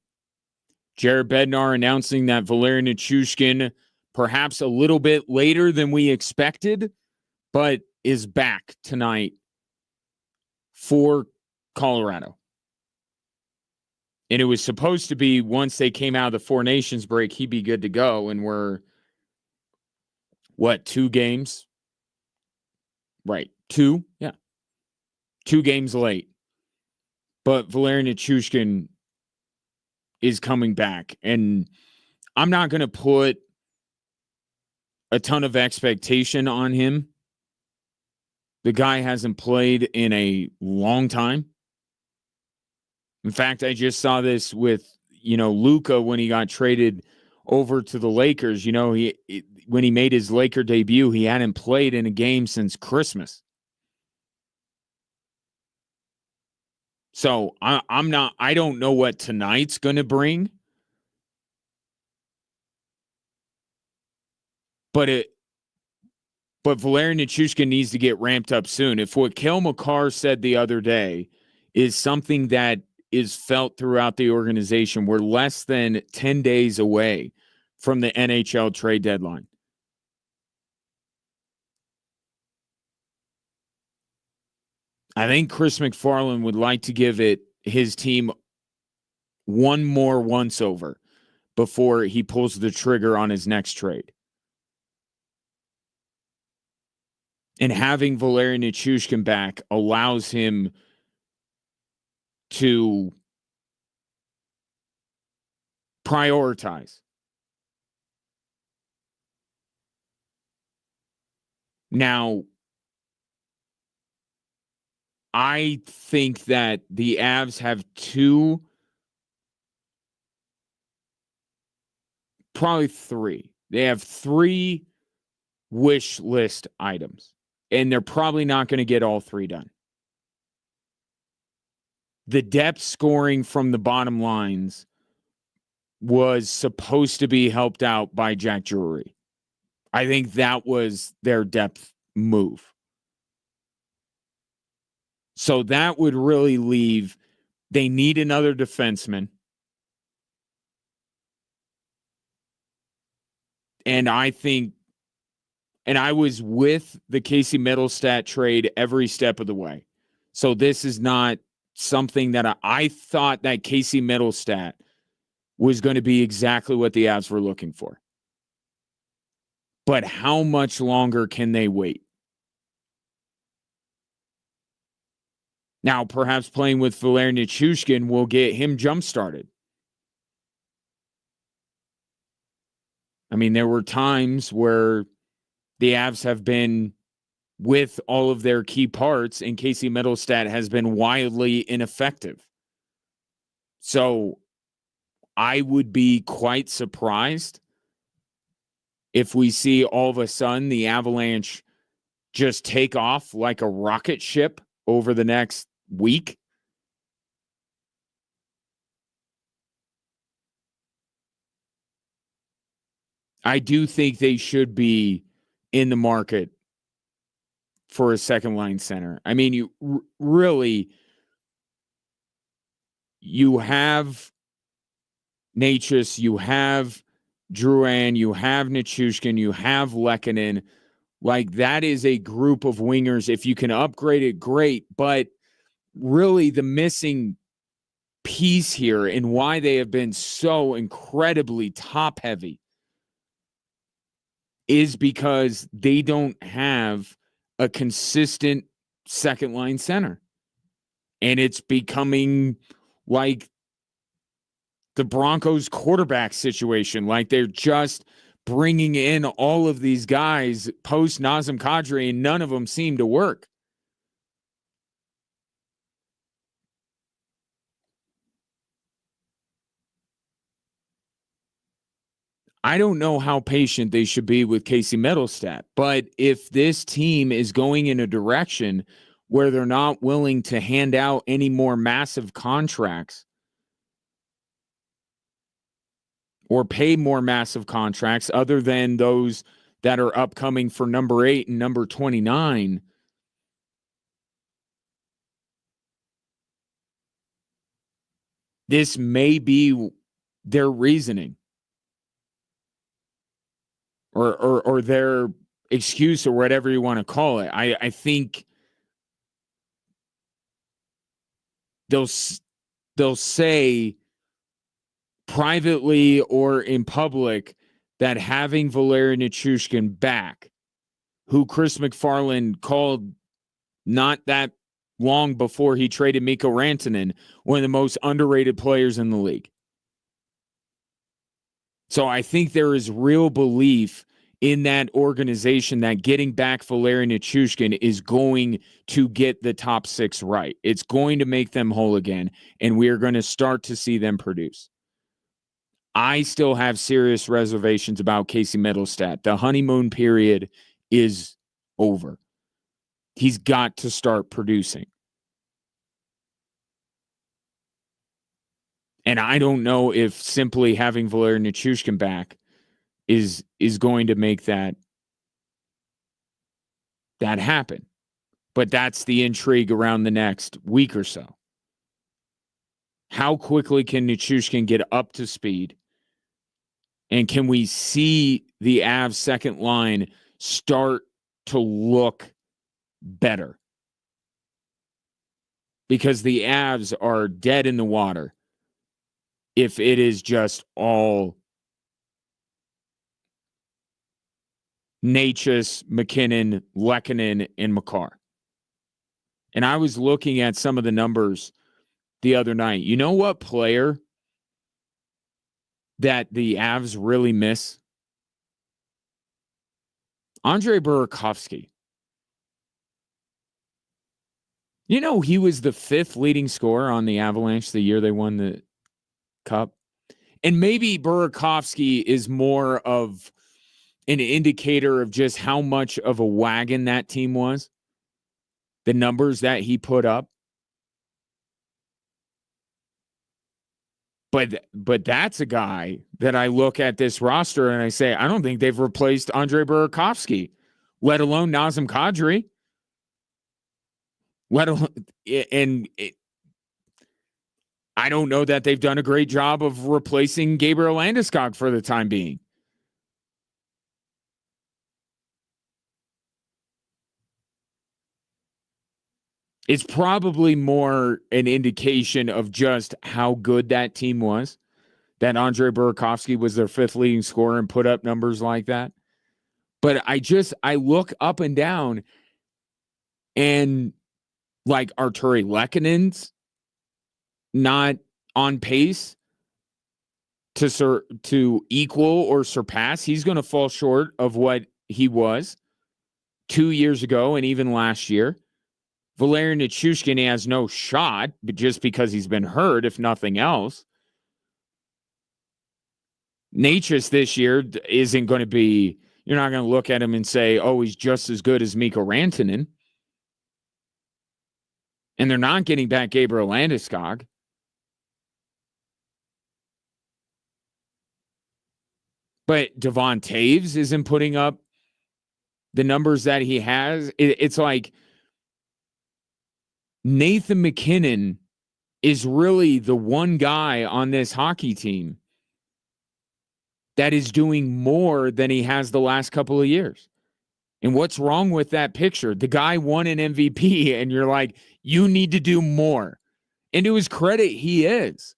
Jared Bednar announcing that Valeri Nichushkin, perhaps a little bit later than we expected, but is back tonight for Colorado. And it was supposed to be once they came out of the Four Nations break, he'd be good to go. And we're, 2 games? Right. 2? Yeah. 2 games late. But Valeri Nichushkin is coming back. And I'm not going to put a ton of expectation on him. The guy hasn't played in a long time. In fact, I just saw this with, Luka when he got traded over to the Lakers. When he made his Laker debut, he hadn't played in a game since Christmas. So I don't know what tonight's going to bring. But Valeri Nichushkin needs to get ramped up soon. If what Cale Makar said the other day is something that is felt throughout the organization, we're less than 10 days away from the NHL trade deadline. I think Chris McFarland would like to give his team one more once-over before he pulls the trigger on his next trade. And having Valeri Nichushkin back allows him to prioritize. Now, I think that the Avs have 2, probably 3. They have 3 wish list items, and they're probably not going to get all 3 done. The depth scoring from the bottom lines was supposed to be helped out by Jack Drury. I think that was their depth move. So that would really leave, they need another defenseman. And I think, and I was with the Casey Middlestat trade every step of the way. So this is not something that I thought that Casey Middlestat was going to be exactly what the Avs were looking for. But how much longer can they wait? Now, perhaps playing with Valeri Nichushkin will get him jump-started. I mean, there were times where the Avs have been with all of their key parts, and Casey Middlestat has been wildly ineffective. So I would be quite surprised if we see all of a sudden the Avalanche just take off like a rocket ship over the next week. I do think they should be in the market for a second line center. I mean, you really, you have Natchez, you have Drouin, you have Nichushkin, you have Lehkonen. Like, that is a group of wingers. If you can upgrade it, great. But really, the missing piece here and why they have been so incredibly top heavy is because they don't have a consistent second line center. And it's becoming like the Broncos quarterback situation. Like, they're just bringing in all of these guys post Nazem Kadri, and none of them seem to work. I don't know how patient they should be with Casey Middlestat, but if this team is going in a direction where they're not willing to hand out any more massive contracts or pay more massive contracts other than those that are upcoming for number 8 and number 29, this may be their reasoning or their excuse or whatever you want to call it. I think they'll say privately or in public that having Valeri Nichushkin back, who Chris McFarland called not that long before he traded Mikko Rantanen, one of the most underrated players in the league. So I think there is real belief in that organization that getting back Valeri Nichushkin is going to get the top 6 right. It's going to make them whole again, and we are going to start to see them produce. I still have serious reservations about Casey Middlestat. The honeymoon period is over. He's got to start producing. And I don't know if simply having Valeri Nichushkin back is going to make that happen. But that's the intrigue around the next week or so. How quickly can Nichushkin get up to speed? And can we see the Avs second line start to look better? Because the Avs are dead in the water if it is just all Natchez, McKinnon, Lehkonen, and Makar. And I was looking at some of the numbers the other night. You know what player that the Avs really miss? Andre Burakovsky. You know, he was the 5th leading scorer on the Avalanche the year they won the Cup. And maybe Burakovsky is more of an indicator of just how much of a wagon that team was. The numbers that he put up. But that's a guy that I look at this roster and I say, I don't think they've replaced Andre Burakovsky, let alone Nazem Kadri. I don't know that they've done a great job of replacing Gabriel Landeskog for the time being. It's probably more an indication of just how good that team was, that Andre Burakovsky was their 5th leading scorer and put up numbers like that. But I look up and down, and like Arturi Lehkonen's not on pace to equal or surpass. He's going to fall short of what he was 2 years ago and even last year. Valeri Nichushkin has no shot, but just because he's been hurt, if nothing else. Natchez this year isn't going to be You're not going to look at him and say, oh, he's just as good as Mikko Rantanen. And they're not getting back Gabriel Landeskog. But Devon Taves isn't putting up the numbers that he has. It's like Nathan MacKinnon is really the one guy on this hockey team that is doing more than he has the last couple of years. And what's wrong with that picture? The guy won an MVP, and you're like, you need to do more. And to his credit, he is.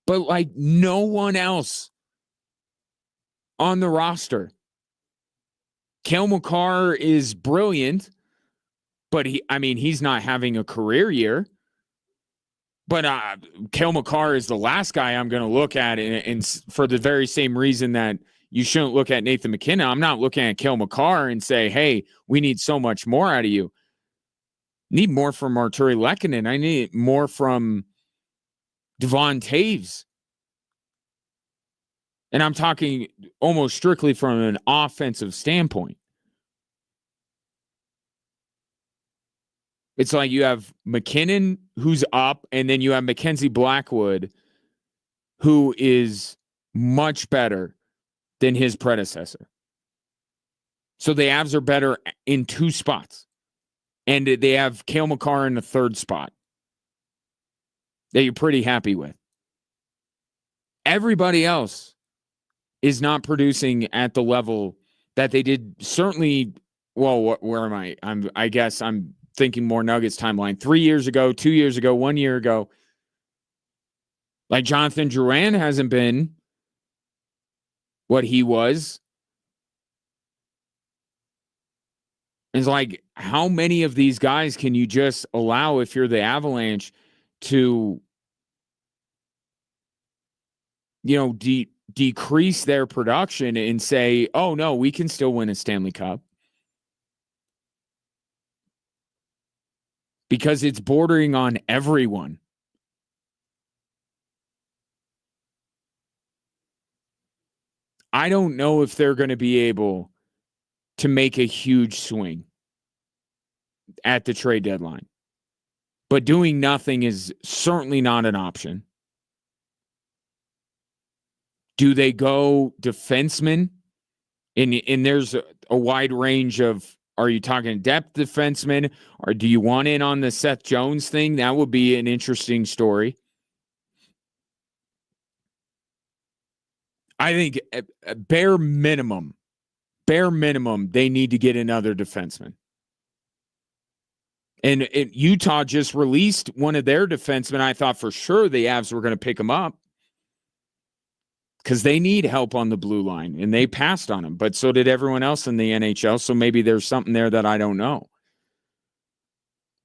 But like no one else on the roster. Cale Makar is brilliant, but he's not having a career year. But Cale Makar is the last guy I'm going to look at, and for the very same reason that you shouldn't look at Nathan MacKinnon. I'm not looking at Cale Makar and say, hey, we need so much more out of you. Need more from Arturi Lehkonen. I need more from Devon Taves. And I'm talking almost strictly from an offensive standpoint. It's like you have McKinnon, who's up, and then you have Mackenzie Blackwood, who is much better than his predecessor. So the Avs are better in two spots. And they have Cale Makar in the third spot that you're pretty happy with. Everybody else is not producing at the level that they did. Certainly, well, where am I? I guess I'm thinking more Nuggets timeline. 3 years ago, 2 years ago, 1 year ago. Like Jonathan Drouin hasn't been what he was. It's like, how many of these guys can you just allow if you're the Avalanche to, decrease their production and say, oh, no, we can still win a Stanley Cup? Because it's bordering on everyone. I don't know if they're going to be able to make a huge swing at the trade deadline. But doing nothing is certainly not an option. Do they go defenseman? And there's a wide range of, are you talking depth defenseman, or do you want in on the Seth Jones thing? That would be an interesting story. I think bare minimum, they need to get another defenseman. And Utah just released one of their defensemen. I thought for sure the Avs were going to pick him up because they need help on the blue line, and they passed on him. But so did everyone else in the NHL, so maybe there's something there that I don't know.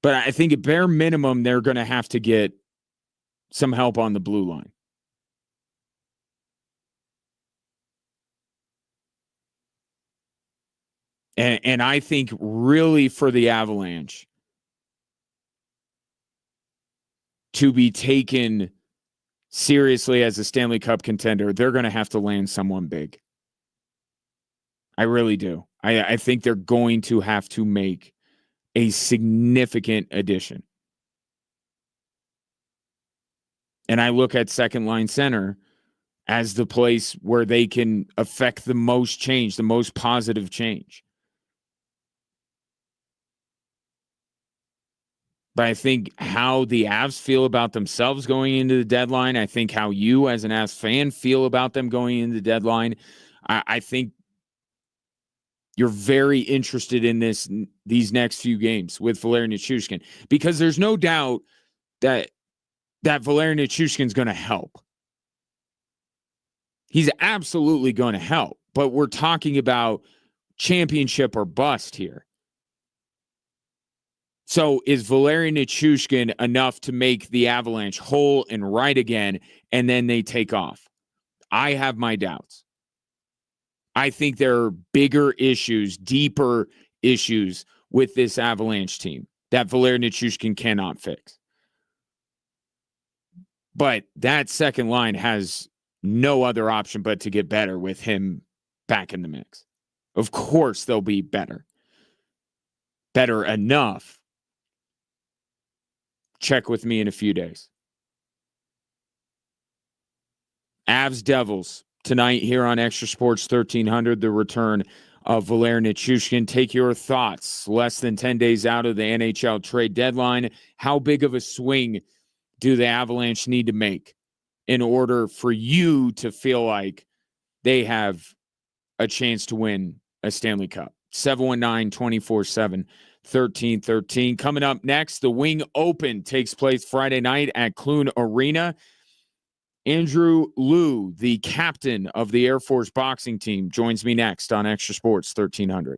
But I think at bare minimum, they're going to have to get some help on the blue line. And I think really for the Avalanche to be taken seriously as a Stanley Cup contender, they're going to have to land someone big. I really do. I think they're going to have to make a significant addition. And I look at second line center as the place where they can affect the most change, the most positive change. But I think how the Avs feel about themselves going into the deadline, I think how you as an Avs fan feel about them going into the deadline, I think you're very interested in these next few games with Valeri Nichushkin, because there's no doubt that Valeri Nichushkin's going to help. He's absolutely going to help, but we're talking about championship or bust here. So is Valeri Nichushkin enough to make the Avalanche whole and right again, and then they take off? I have my doubts. I think there are bigger issues, deeper issues with this Avalanche team that Valeri Nichushkin cannot fix. But that second line has no other option but to get better with him back in the mix. Of course they'll be better. Better enough. Check with me in a few days. Avs Devils tonight here on Extra Sports 1300, the return of Valer Nichushkin. Take your thoughts. Less than 10 days out of the NHL trade deadline. How big of a swing do the Avalanche need to make in order for you to feel like they have a chance to win a Stanley Cup? 719-247-1313. Coming up next, the Wing Open takes place Friday night at Clune Arena. Andrew Liu, the captain of the Air Force boxing team, joins me next on Extra Sports 1300.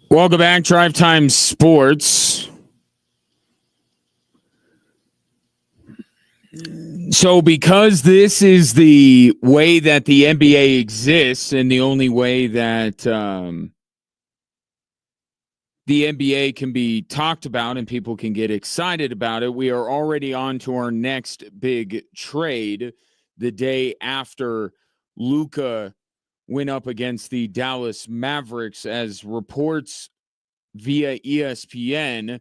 Welcome back, Drive Time Sports. So, because this is the way that the NBA exists and the only way that the NBA can be talked about and people can get excited about it, we are already on to our next big trade the day after Luka went up against the Dallas Mavericks, as reports via ESPN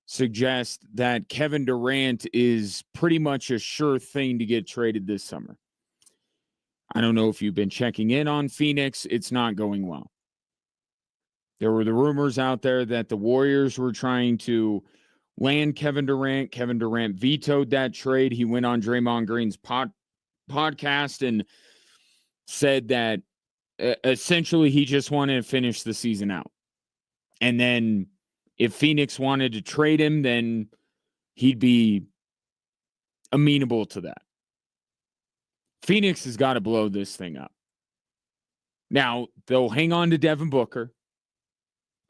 suggest that Kevin Durant is pretty much a sure thing to get traded this summer. I don't know if you've been checking in on Phoenix. It's not going well. There were the rumors out there that the Warriors were trying to land Kevin Durant. Kevin Durant vetoed that trade. He went on Draymond Green's podcast and said that essentially he just wanted to finish the season out. And then if Phoenix wanted to trade him, then he'd be amenable to that. Phoenix has got to blow this thing up. Now, they'll hang on to Devin Booker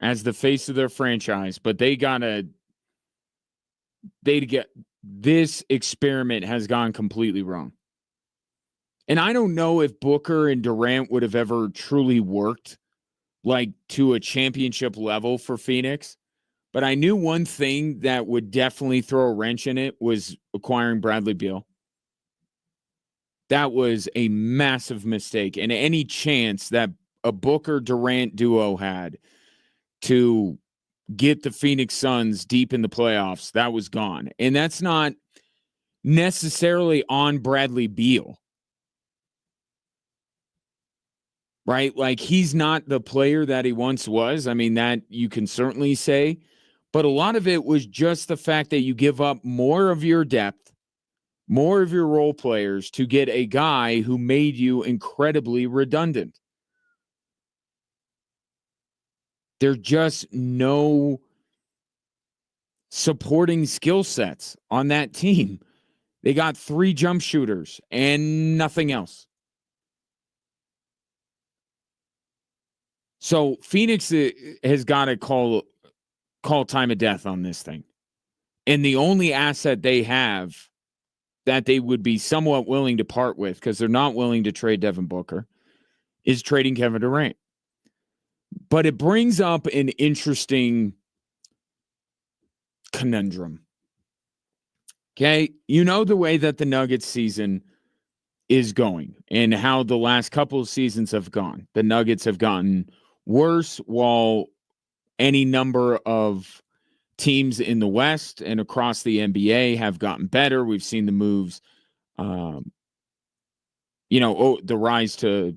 as the face of their franchise, but this experiment has gone completely wrong. And I don't know if Booker and Durant would have ever truly worked like to a championship level for Phoenix. But I knew one thing that would definitely throw a wrench in it was acquiring Bradley Beal. That was a massive mistake. And any chance that a Booker-Durant duo had to get the Phoenix Suns deep in the playoffs, that was gone. And that's not necessarily on Bradley Beal. Right? Like, he's not the player that he once was. I mean, that you can certainly say. But a lot of it was just the fact that you give up more of your depth, more of your role players to get a guy who made you incredibly redundant. There's just no supporting skill sets on that team. They got 3 jump shooters and nothing else. So Phoenix has got to call time of death on this thing. And the only asset they have that they would be somewhat willing to part with, because they're not willing to trade Devin Booker, is trading Kevin Durant. But it brings up an interesting conundrum. Okay, you know the way that the Nuggets season is going and how the last couple of seasons have gone. The Nuggets have gotten worse while any number of teams in the West and across the NBA have gotten better. We've seen the moves, the rise to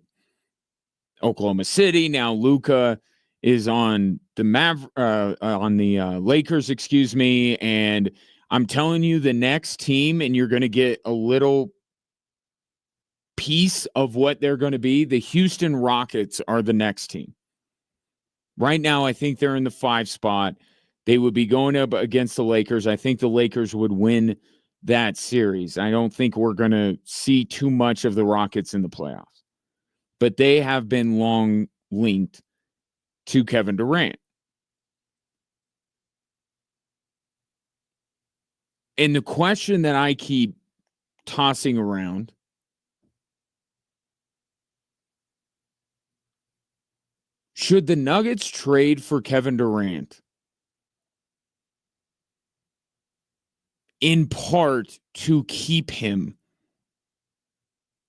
Oklahoma City. Now Luka is on the Lakers, excuse me. And I'm telling you, the next team, and you're going to get a little piece of what they're going to be. The Houston Rockets are the next team. Right now, I think they're in the 5 spot. They would be going up against the Lakers. I think the Lakers would win that series. I don't think we're going to see too much of the Rockets in the playoffs. But they have been long linked to Kevin Durant. And the question that I keep tossing around, should the Nuggets trade for Kevin Durant in part to keep him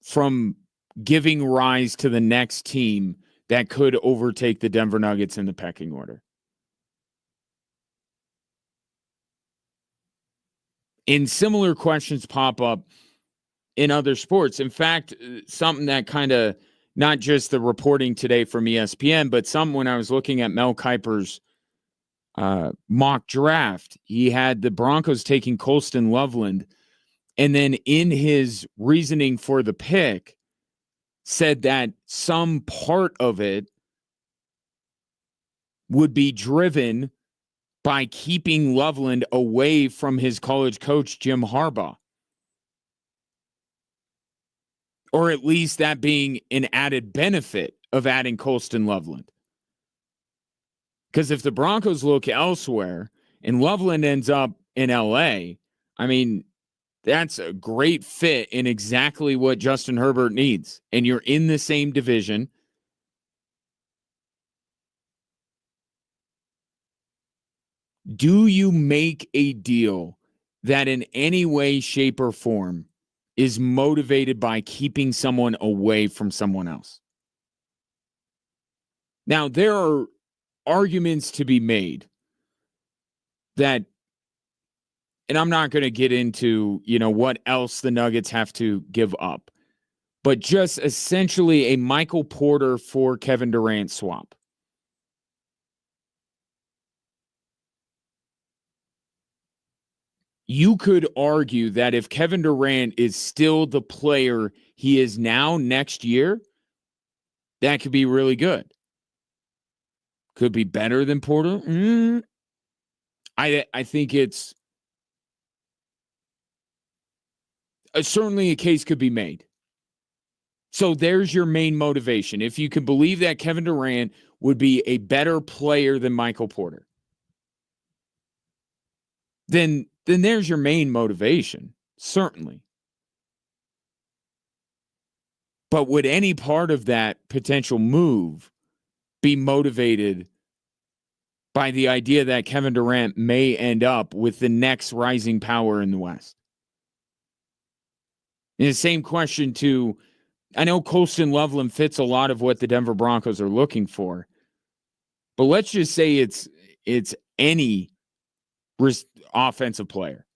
from giving rise to the next team that could overtake the Denver Nuggets in the pecking order? And similar questions pop up in other sports. In fact, something that kind of, not just the reporting today from ESPN, but when I was looking at Mel Kiper's mock draft, he had the Broncos taking Colston Loveland. And then in his reasoning for the pick, said that some part of it would be driven by keeping Loveland away from his college coach, Jim Harbaugh. Or at least that being an added benefit of adding Colston Loveland. Because if the Broncos look elsewhere and Loveland ends up in LA, I mean, that's a great fit in exactly what Justin Herbert needs. And you're in the same division. Do you make a deal that in any way, shape, or form is motivated by keeping someone away from someone else? Now, there are arguments to be made that, and I'm not going to get into, what else the Nuggets have to give up, but just essentially a Michael Porter for Kevin Durant swap. You could argue that if Kevin Durant is still the player he is now next year, that could be really good. Could be better than Porter. I think it's certainly a case could be made. So there's your main motivation. If you can believe that Kevin Durant would be a better player than Michael Porter, then there's your main motivation, certainly. But would any part of that potential move be motivated by the idea that Kevin Durant may end up with the next rising power in the West? And the same question to, I know Colston Loveland fits a lot of what the Denver Broncos are looking for, but let's just say it's any offensive player.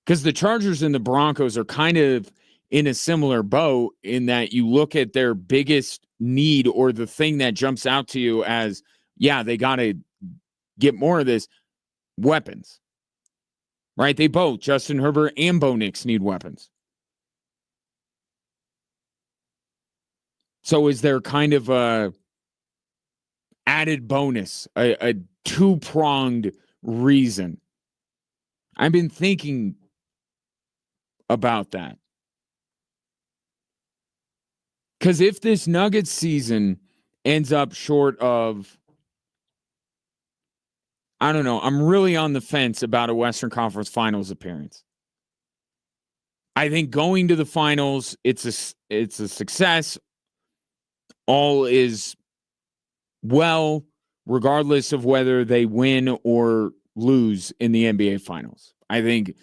Because the Chargers and the Broncos are kind of in a similar boat in that you look at their biggest need or the thing that jumps out to you as, yeah, they got to get more of this, weapons. Right? They both, Justin Herbert and Bo Nix, need weapons. So is there kind of a added bonus, a two-pronged reason? I've been thinking about that. Because if this Nuggets season ends up short of, I don't know, I'm really on the fence about a Western Conference Finals appearance. I think going to the finals, it's a success. All is well, regardless of whether they win or lose in the NBA Finals. I think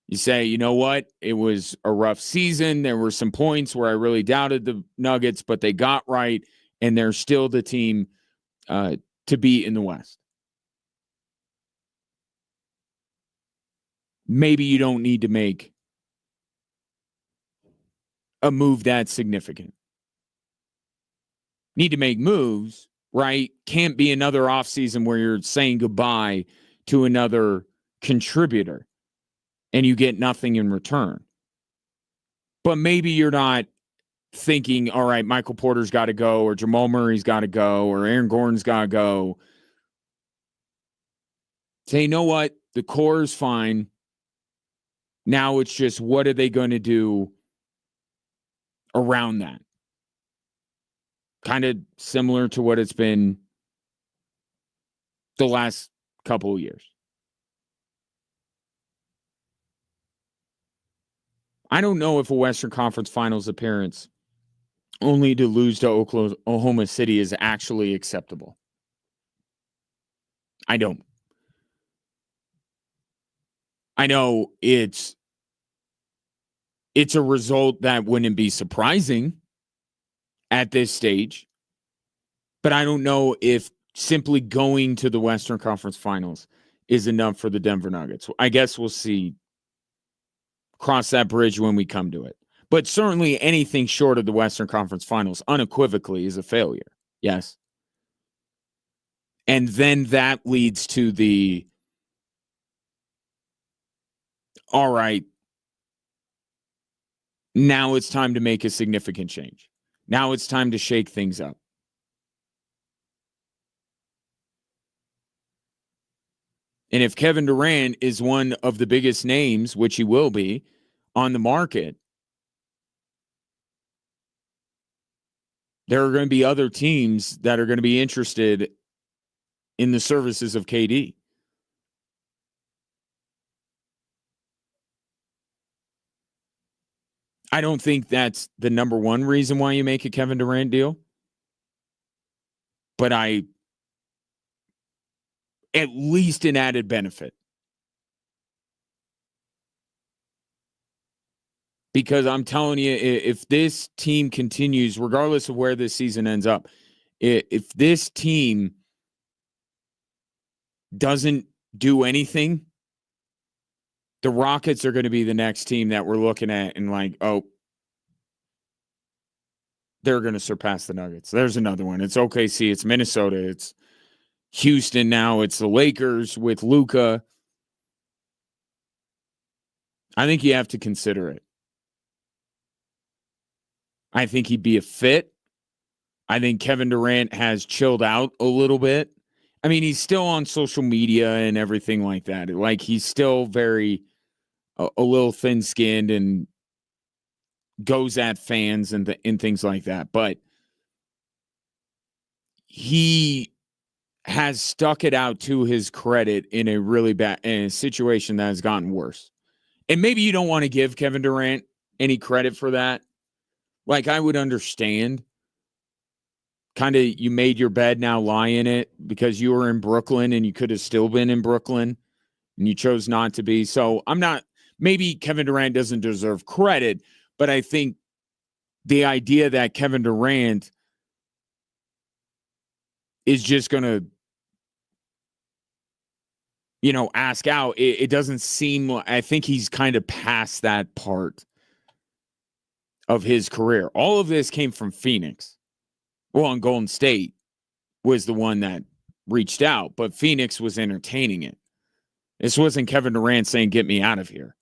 you say, you know what? It was a rough season. There were some points where I really doubted the Nuggets, but they got right, and they're still the team to beat in the West. Maybe you don't need to make a move that's significant. Need to make moves, right? Can't be another offseason where you're saying goodbye to another contributor and you get nothing in return. But maybe you're not thinking, all right, Michael Porter's got to go, or Jamal Murray's got to go, or Aaron Gordon's got to go. Say, you know what? The core is fine. Now it's just, what are they going to do around that? Kind of similar to what it's been the last couple of years. I don't know if a Western Conference Finals appearance only to lose to Oklahoma City is actually acceptable. I don't. I know it's a result that wouldn't be surprising at this stage, but I don't know if simply going to the Western Conference Finals is enough for the Denver Nuggets. I guess we'll see. Cross that bridge when we come to it. But certainly anything short of the Western Conference Finals unequivocally is a failure. Yes. And then that leads to the, all right, now it's time to make a significant change. Now it's time to shake things up. And if Kevin Durant is one of the biggest names, which he will be, on the market, there are going to be other teams that are going to be interested in the services of KD. I don't think that's the number one reason why you make a Kevin Durant deal. But at least an added benefit. Because I'm telling you, if this team continues, regardless of where this season ends up, if this team doesn't do anything, the Rockets are going to be the next team that we're looking at and like, oh, they're going to surpass the Nuggets. There's another one. It's OKC. It's Minnesota. It's Houston now. It's the Lakers with Luka. I think you have to consider it. I think he'd be a fit. I think Kevin Durant has chilled out a little bit. I mean, he's still on social media and everything like that. Like, he's still very a little thin-skinned and goes at fans and things like that. But he has stuck it out to his credit in a really bad situation that has gotten worse. And maybe you don't want to give Kevin Durant any credit for that. Like, I would understand. Kind of, you made your bed, now lie in it, because you were in Brooklyn and you could have still been in Brooklyn and you chose not to be. So maybe Kevin Durant doesn't deserve credit, but I think the idea that Kevin Durant is just going to, ask out, it doesn't seem, I think he's kind of past that part of his career. All of this came from Phoenix. Well, and Golden State was the one that reached out, but Phoenix was entertaining it. This wasn't Kevin Durant saying, get me out of here.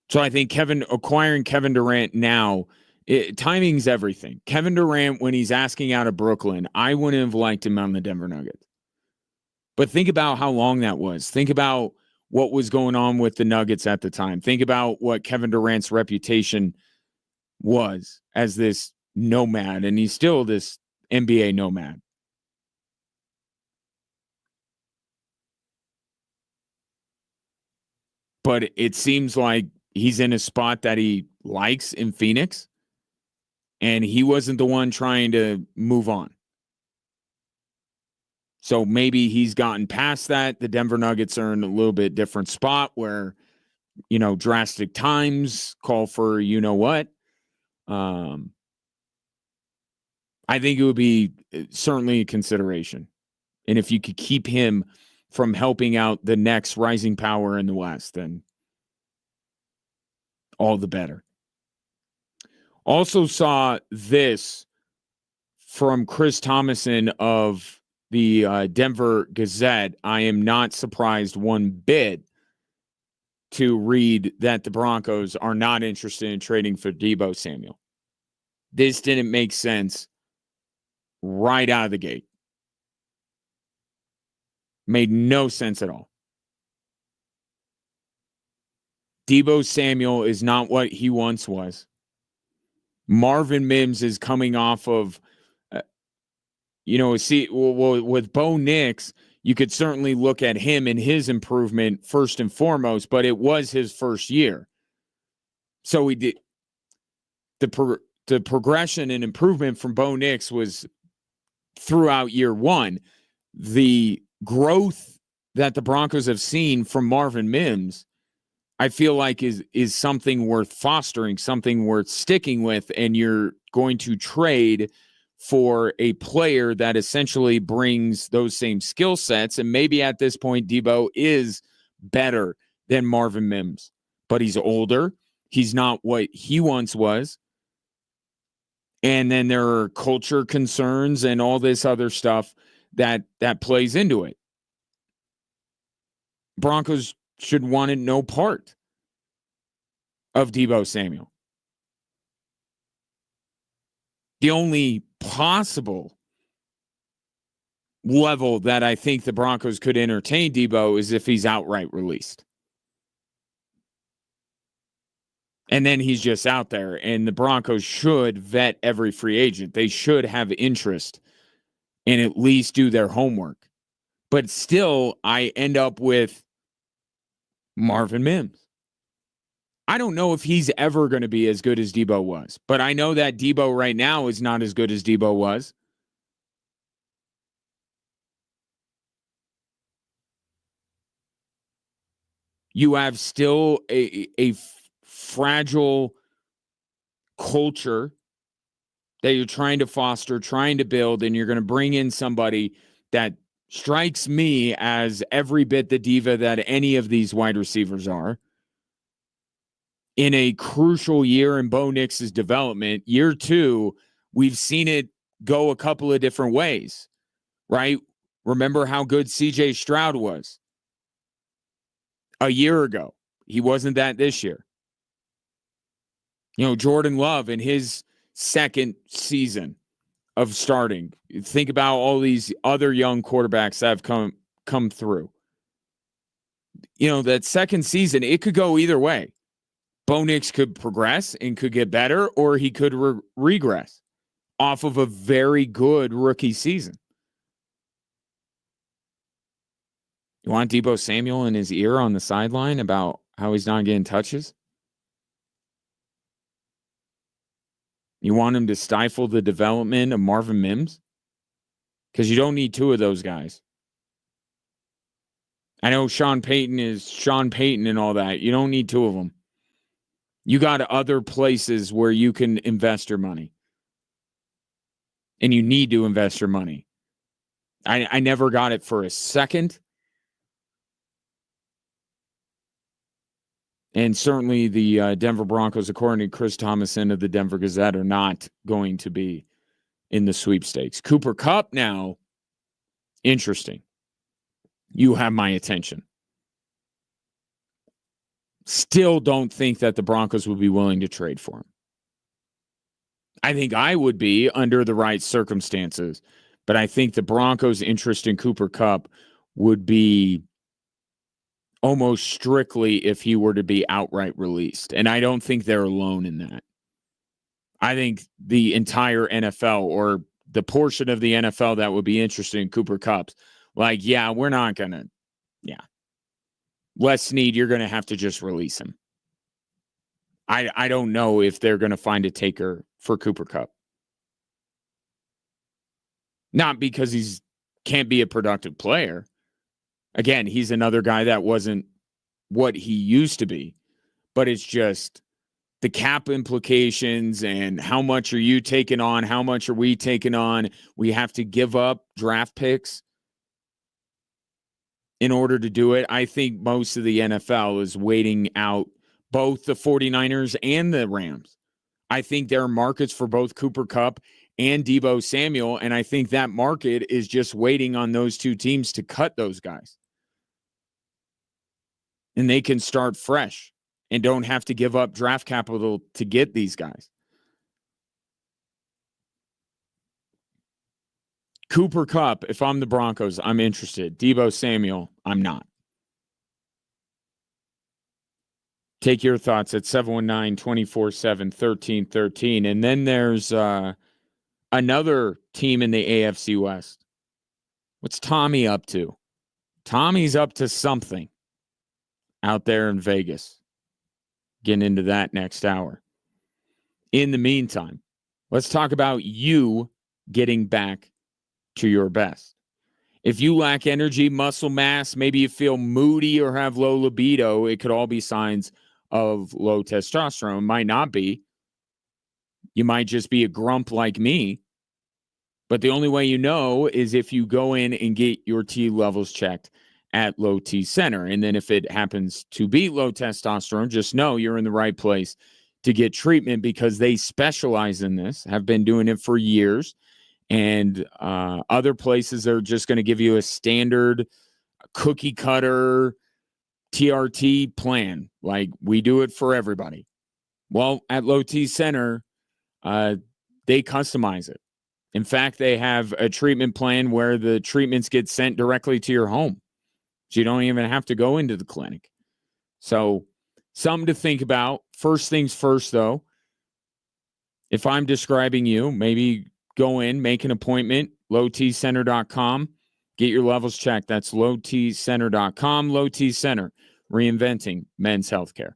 So I think acquiring Kevin Durant now, timing's everything. Kevin Durant, when he's asking out of Brooklyn, I wouldn't have liked him on the Denver Nuggets. But think about how long that was. Think about what was going on with the Nuggets at the time. Think about what Kevin Durant's reputation was as this nomad, and he's still this NBA nomad. But it seems like he's in a spot that he likes in Phoenix, and he wasn't the one trying to move on. So maybe he's gotten past that. The Denver Nuggets are in a little bit different spot where, drastic times call for what. I think it would be certainly a consideration. And if you could keep him from helping out the next rising power in the West, then all the better. Also saw this from Chris Thomason of the Denver Gazette. I am not surprised one bit to read that the Broncos are not interested in trading for Deebo Samuel. This didn't make sense right out of the gate. Made no sense at all. Deebo Samuel is not what he once was. Marvin Mims is coming off of, with Bo Nix, you could certainly look at him and his improvement first and foremost, but it was his first year. So he did the progression and improvement from Bo Nix was throughout year one. The growth that the Broncos have seen from Marvin Mims, I feel like is something worth fostering, something worth sticking with, and you're going to trade for a player that essentially brings those same skill sets. And maybe at this point, Deebo is better than Marvin Mims, but he's older. He's not what he once was. And then there are culture concerns and all this other stuff that plays into it. Broncos should want no part of Deebo Samuel. The only possible level that I think the Broncos could entertain Deebo is if he's outright released. And then he's just out there, and the Broncos should vet every free agent. They should have interest and at least do their homework. But still, I end up with Marvin Mims. I don't know if he's ever going to be as good as Debo was, but I know that Debo right now is not as good as Debo was. You have still a fragile culture that you're trying to foster, trying to build, and you're going to bring in somebody that strikes me as every bit the diva that any of these wide receivers are. In a crucial year in Bo Nix's development, year 2, we've seen it go a couple of different ways, right? Remember how good C.J. Stroud was a year ago. He wasn't that this year. Jordan Love in his second season of starting. Think about all these other young quarterbacks that have come through. That second season, it could go either way. Bo Nix could progress and could get better, or he could regress off of a very good rookie season. You want Deebo Samuel in his ear on the sideline about how he's not getting touches? You want him to stifle the development of Marvin Mims? Because you don't need 2 of those guys. I know Sean Payton is Sean Payton and all that. You don't need 2 of them. You got other places where you can invest your money. And you need to invest your money. I never got it for a second. And certainly the Denver Broncos, according to Chris Thomason of the Denver Gazette, are not going to be in the sweepstakes. Cooper Kupp now, interesting. You have my attention. Still don't think that the Broncos would be willing to trade for him. I think I would be under the right circumstances, but I think the Broncos' interest in Cooper Kupp would be almost strictly if he were to be outright released. And I don't think they're alone in that. I think the entire NFL, or the portion of the NFL that would be interested in Cooper Kupp, we're not going to, Les Snead, you're going to have to just release him. I don't know if they're going to find a taker for Cooper Kupp. Not because he's can't be a productive player. Again, he's another guy that wasn't what he used to be, but it's just the cap implications and how much are you taking on? How much are we taking on? We have to give up draft picks in order to do it. I think most of the NFL is waiting out both the 49ers and the Rams. I think there are markets for both Cooper Kupp and Deebo Samuel, and I think that market is just waiting on those 2 teams to cut those guys. And they can start fresh and don't have to give up draft capital to get these guys. Cooper Kupp, if I'm the Broncos, I'm interested. Deebo Samuel, I'm not. Take your thoughts at 719-247-1313. And then there's another team in the AFC West. What's Tommy up to? Tommy's up to something out there in Vegas. Getting into that next hour. In the meantime, let's talk about you getting back to your best. If you lack energy, muscle mass, maybe you feel moody or have low libido, it could all be signs of low testosterone. It might not be. You might just be a grump like me. But the only way you know is if you go in and get your T levels checked at Low T Center. And then if it happens to be low testosterone, just know you're in the right place to get treatment, because they specialize in this, have been doing it for years. And other places are just going to give you a standard cookie cutter TRT plan. Like, we do it for everybody. Well, at Low T Center, they customize it. In fact, they have a treatment plan where the treatments get sent directly to your home. So you don't even have to go into the clinic. So something to think about. First things first, though. If I'm describing you, maybe go in, make an appointment, lowtcenter.com. Get your levels checked. That's lowtcenter.com. Low T Center, reinventing men's healthcare.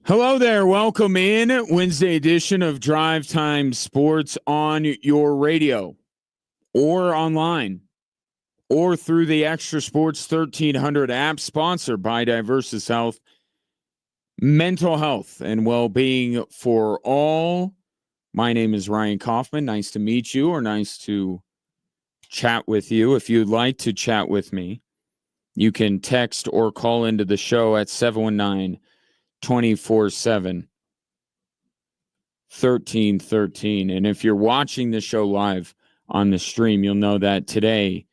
Hello there. Welcome in Wednesday edition of Drive Time Sports on your radio or online or through the Extra Sports 1300 app, sponsored by Diversus Health. Mental health and well-being for all. My name is Ryan Kaufman. Nice to meet you, or nice to chat with you. If you'd like to chat with me, you can text or call into the show at 719-247 1313. And if you're watching the show live on the stream, you'll know that today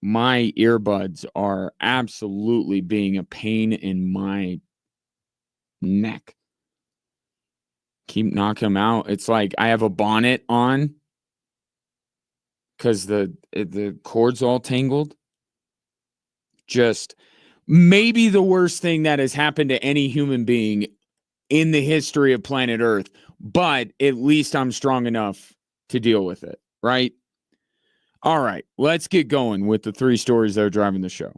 my earbuds are absolutely being a pain in my neck. Keep knocking them out. It's like I have a bonnet on because the cord's all tangled. Just maybe the worst thing that has happened to any human being in the history of planet Earth, but at least I'm strong enough to deal with it, right? All right, let's get going with the three stories that are driving the show.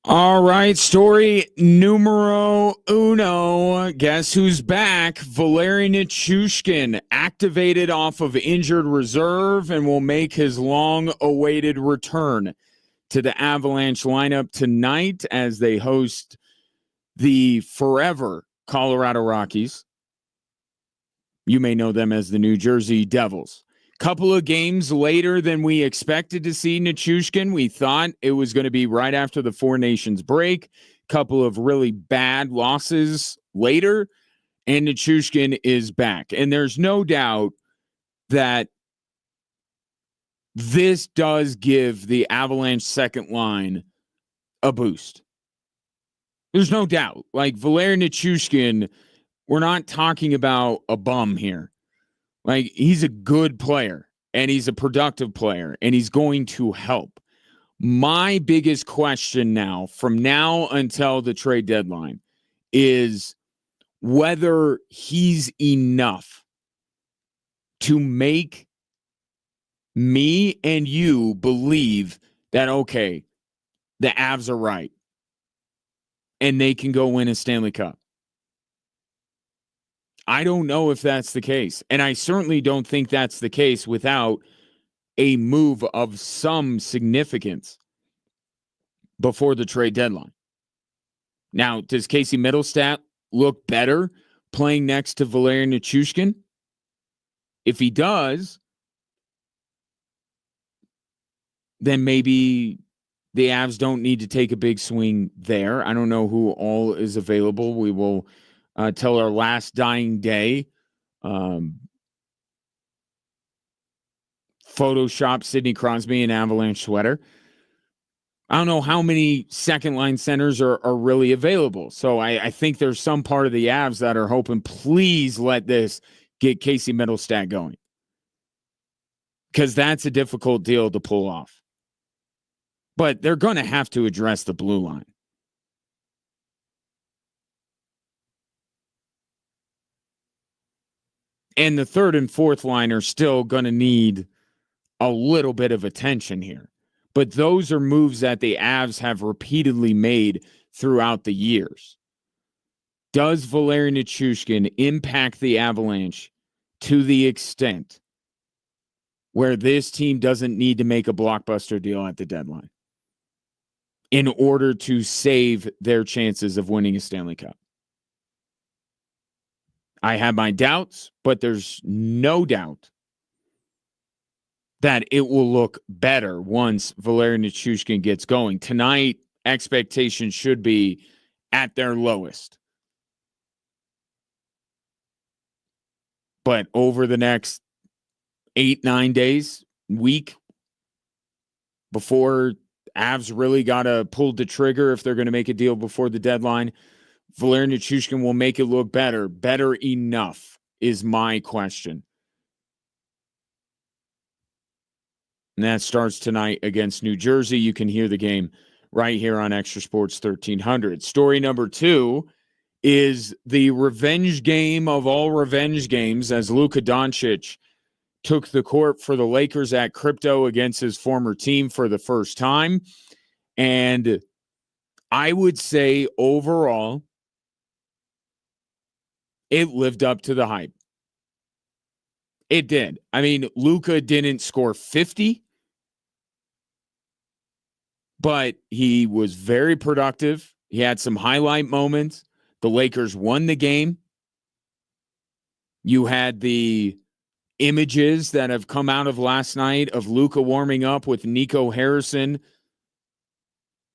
All right, story numero uno. Guess who's back? Valeri Nichushkin activated off of injured reserve and will make his long-awaited return to the Avalanche lineup tonight as they host the forever Colorado Rockies. You may know them as the New Jersey Devils. Couple of games later than we expected to see Nichushkin. We thought it was going to be right after the Four Nations break. Couple of really bad losses later, and Nichushkin is back. And there's no doubt that this does give the Avalanche second line a boost. There's no doubt. Like Valeri Nichushkin, we're not talking about a bum here. Like, he's a good player, and he's a productive player, and he's going to help. My biggest question now, from now until the trade deadline, is whether he's enough to make me and you believe that, okay, the Avs are right and they can go win a Stanley Cup. I don't know if that's the case. And I certainly don't think that's the case without a move of some significance before the trade deadline. Now, does Casey Middlestat look better playing next to Valeri Nichushkin? If he does, then maybe the Avs don't need to take a big swing there. I don't know who all is available. We will till our last dying day. Photoshop Sidney Crosby in Avalanche sweater. I don't know how many second line centers are really available. So I think there's some part of the Avs that are hoping, please let this get Casey Middlestat going. Because that's a difficult deal to pull off. But they're going to have to address the blue line. And the third and fourth line are still going to need a little bit of attention here. But those are moves that the Avs have repeatedly made throughout the years. Does Valeri Nichushkin impact the Avalanche to the extent where this team doesn't need to make a blockbuster deal at the deadline in order to save their chances of winning a Stanley Cup? I have my doubts, but there's no doubt that it will look better once Valeri Nichushkin gets going. Tonight, expectations should be at their lowest. But over the next 8-9 days, week, before Avs really got to pull the trigger if they're going to make a deal before the deadline, Valeri Nichushkin will make it look better. Better enough is my question. And that starts tonight against New Jersey. You can hear the game right here on Extra Sports 1300. Story number 2 is the revenge game of all revenge games as Luka Doncic took the court for the Lakers at Crypto against his former team for the first time. And I would say overall, it lived up to the hype. It did. I mean, Luka didn't score 50, but he was very productive. He had some highlight moments. The Lakers won the game. You had the images that have come out of last night of Luka warming up with Nico Harrison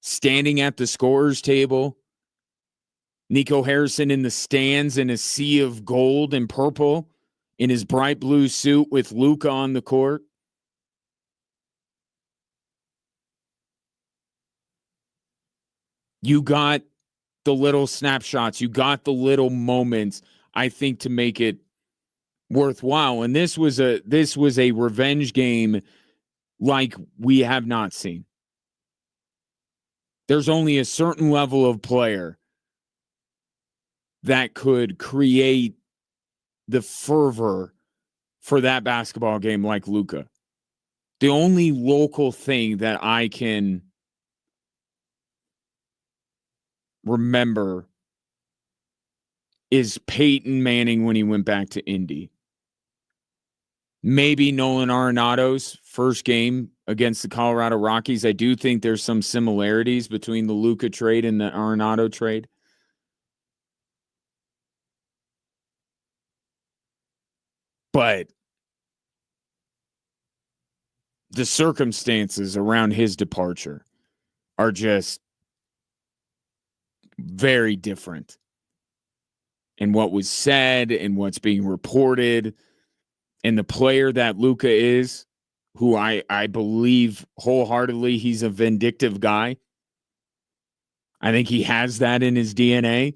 standing at the scorer's table. Nico Harrison in the stands in a sea of gold and purple in his bright blue suit with Luka on the court. You got the little snapshots. You got the little moments, I think, to make it worthwhile. And this was a revenge game like we have not seen. There's only a certain level of player that could create the fervor for that basketball game like Luka. The only local thing that I can remember is Peyton Manning when he went back to Indy. Maybe Nolan Arenado's first game against the Colorado Rockies. I do think there's some similarities between the Luka trade and the Arenado trade. But the circumstances around his departure are just very different. and what was said and what's being reported and the player that Luka is, who I believe wholeheartedly he's a vindictive guy. I think he has that in his DNA.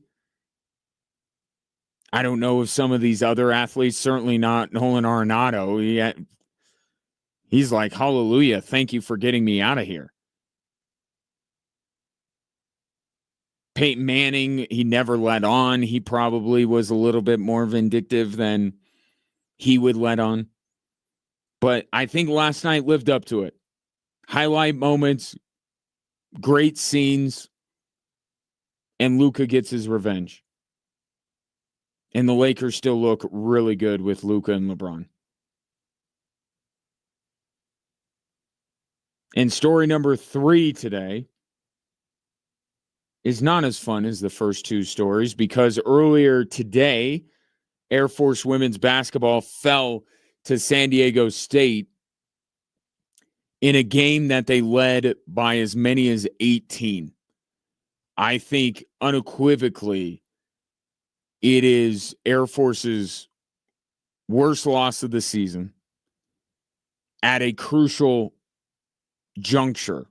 I don't know if some of these other athletes, certainly not Nolan Arenado, he's like, hallelujah, thank you for getting me out of here. Peyton Manning, he never let on. He probably was a little bit more vindictive than he would let on. But I think last night lived up to it. Highlight moments, great scenes, and Luka gets his revenge. And the Lakers still look really good with Luka and LeBron. And story number 3 today is not as fun as the first 2 stories because earlier today, Air Force women's basketball fell to San Diego State in a game that they led by as many as 18. I think unequivocally it is Air Force's worst loss of the season at a crucial juncture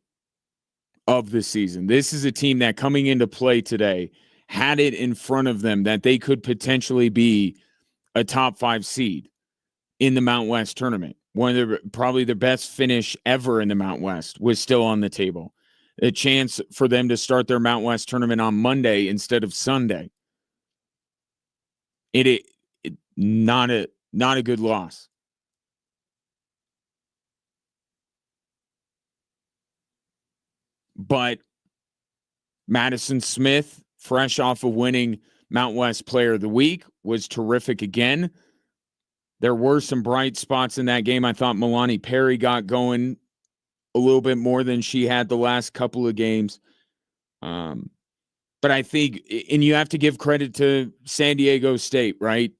of the season. This is a team that coming into play today had it in front of them that they could potentially be a top 5 seed in the Mount West tournament. One of probably their best finish ever in the Mount West was still on the table. A chance for them to start their Mount West tournament on Monday instead of Sunday. It not a good loss. But Madison Smith, fresh off of winning Mount West Player of the Week, was terrific again. There were some bright spots in that game. I thought Milani Perry got going a little bit more than she had the last couple of games. But I think, and you have to give credit to San Diego State, right?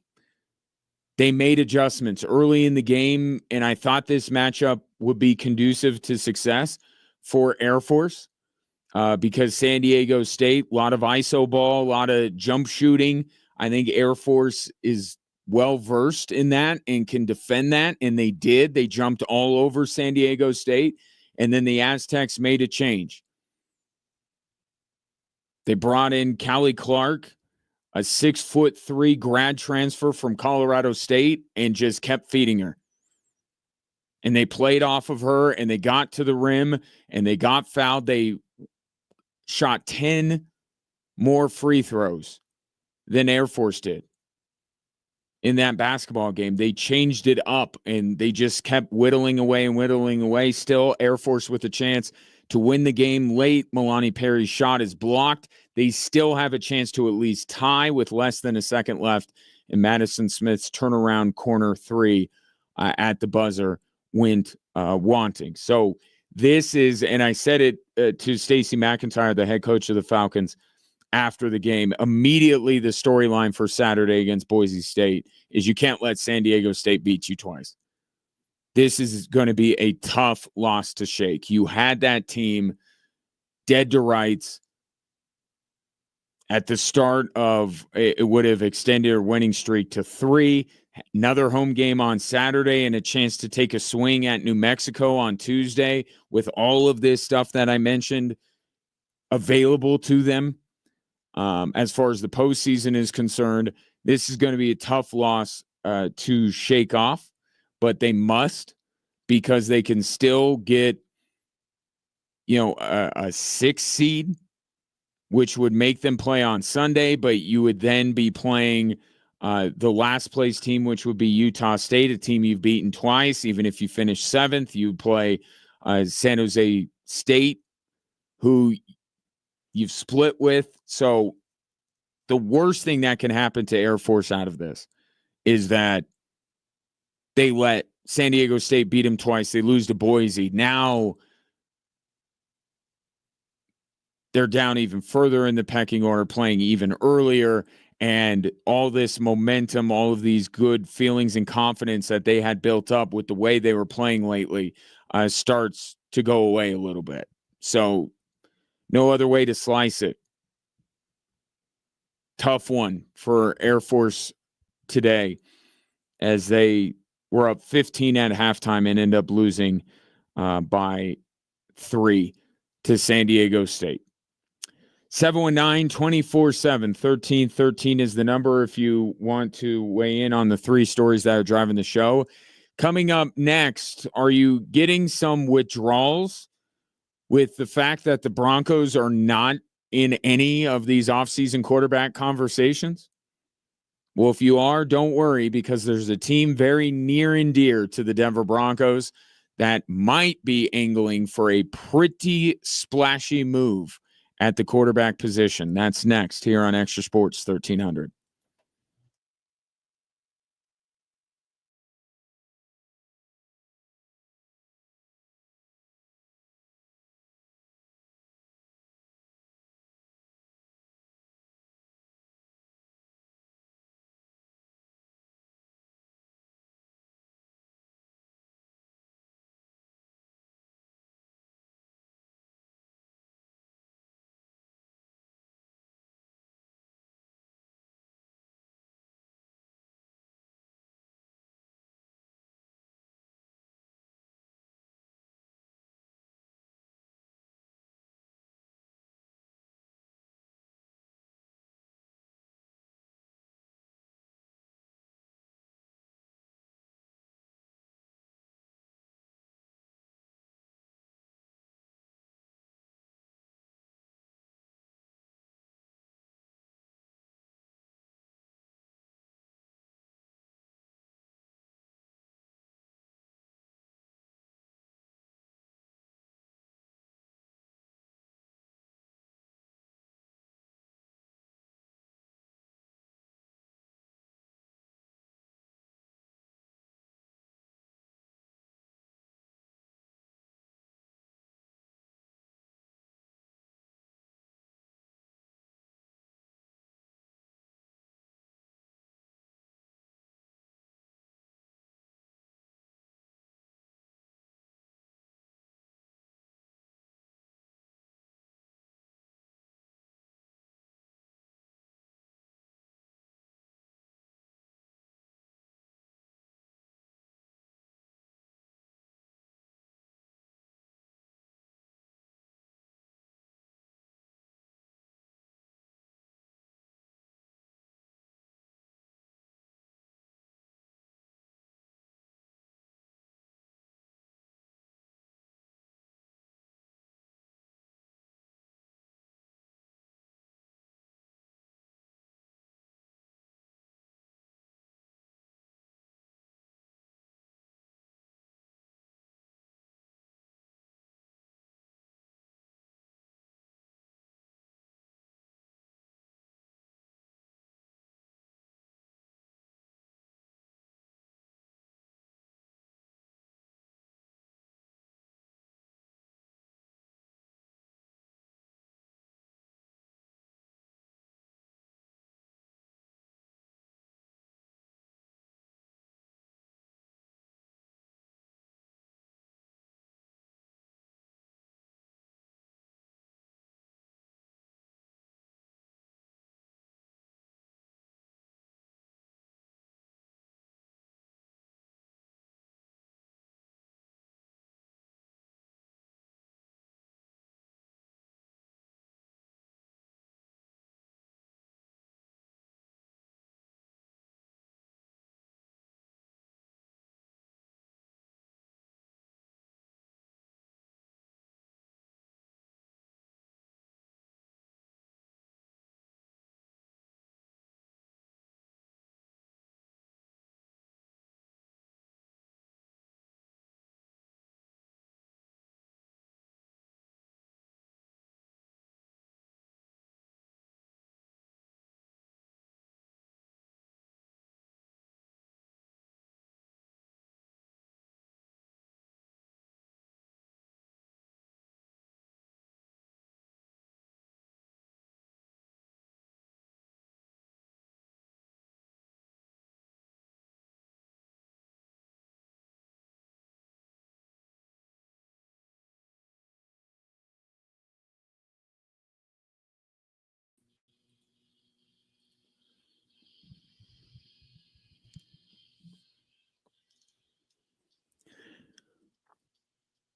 They made adjustments early in the game, and I thought this matchup would be conducive to success for Air Force because San Diego State, a lot of ISO ball, a lot of jump shooting. I think Air Force is well-versed in that and can defend that, and they did. They jumped all over San Diego State, and then the Aztecs made a change. They brought in Callie Clark, a 6'3" grad transfer from Colorado State, and just kept feeding her. And they played off of her, and they got to the rim, and they got fouled. They shot 10 more free throws than Air Force did in that basketball game. They changed it up, and they just kept whittling away. Still, Air Force with a chance to win the game late. Milani Perry's shot is blocked. They still have a chance to at least tie with less than a second left. And Madison Smith's turnaround corner 3 at the buzzer went wanting. So this is, and I said it to Stacey McIntyre, the head coach of the Falcons, after the game, immediately the storyline for Saturday against Boise State is you can't let San Diego State beat you twice. This is going to be a tough loss to shake. You had that team dead to rights at the start of it would have extended a winning streak to 3. Another home game on Saturday and a chance to take a swing at New Mexico on Tuesday with all of this stuff that I mentioned available to them. As far as the postseason is concerned, this is going to be a tough loss to shake off, but they must because they can still get, a 6 seed, which would make them play on Sunday, but you would then be playing the last place team, which would be Utah State, a team you've beaten twice. Even if you finish 7th, you play San Jose State, who you've split with. So the worst thing that can happen to Air Force out of this is that they let San Diego State beat them twice. They lose to Boise. Now they're down even further in the pecking order, playing even earlier. And all this momentum, all of these good feelings and confidence that they had built up with the way they were playing lately starts to go away a little bit. So no other way to slice it. tough one for Air Force today as they were up 15 at halftime and end up losing by 3 to San Diego State. 719-24-7-1313 is the number if you want to weigh in on the 3 stories that are driving the show. Coming up next, are you getting some withdrawals with the fact that the Broncos are not in any of these offseason quarterback conversations? Well, if you are, don't worry, because there's a team very near and dear to the Denver Broncos that might be angling for a pretty splashy move at the quarterback position. That's next here on Extra Sports 1300.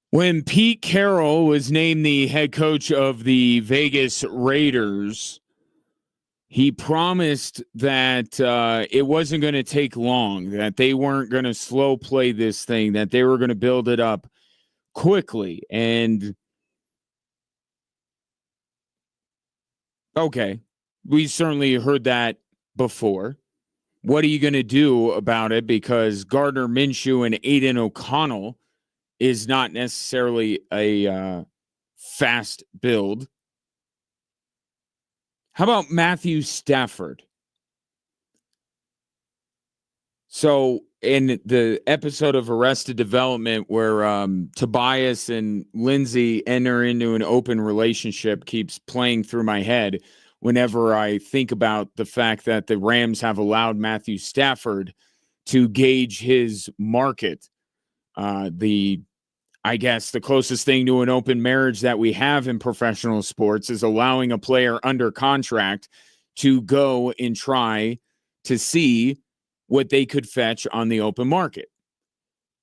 When Pete Carroll was named the head coach of the Vegas Raiders, he promised that it wasn't going to take long, that they weren't going to slow play this thing, that they were going to build it up quickly. And okay, we certainly heard that before. What are you going to do about it? Because Gardner Minshew and Aiden O'Connell is not necessarily a fast build. How about Matthew Stafford? So in the episode of Arrested Development where Tobias and Lindsay enter into an open relationship keeps playing through my head whenever I think about the fact that the Rams have allowed Matthew Stafford to gauge his market. I guess the closest thing to an open marriage that we have in professional sports is allowing a player under contract to go and try to see what they could fetch on the open market.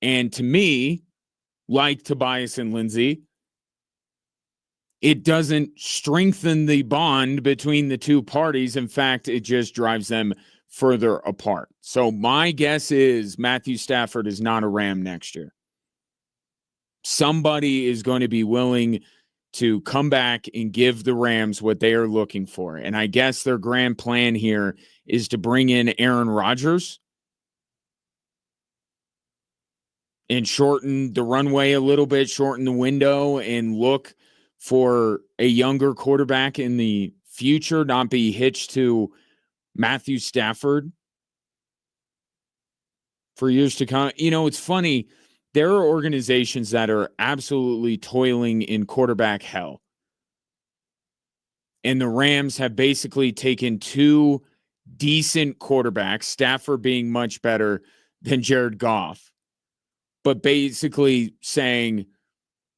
And to me, like Tobias and Lindsay, it doesn't strengthen the bond between the two parties. In fact, it just drives them further apart. So my guess is Matthew Stafford is not a Ram next year. Somebody is going to be willing to come back and give the Rams what they are looking for. And I guess their grand plan here is to bring in Aaron Rodgers and shorten the runway a little bit, shorten the window, and look for a younger quarterback in the future, not be hitched to Matthew Stafford for years to come. You know, it's funny. There are organizations that are absolutely toiling in quarterback hell. And the Rams have basically taken two decent quarterbacks, Stafford being much better than Jared Goff, but basically saying,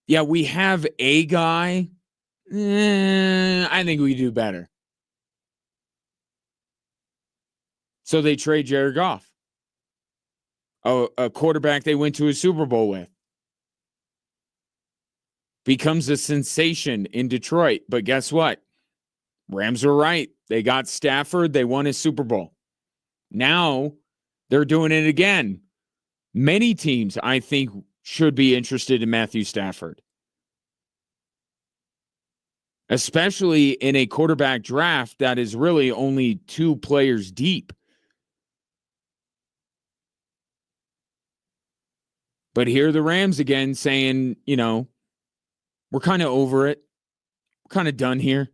yeah, we have a guy. I think we do better. So they trade Jared Goff, a quarterback they went to a Super Bowl with. Becomes a sensation in Detroit. But guess what? Rams were right. They got Stafford. They won a Super Bowl. Now they're doing it again. Many teams, I think, should be interested in Matthew Stafford, especially in a quarterback draft that is really only two players deep. But here are the Rams again saying, you know, we're kind of over it. We're kind of done here.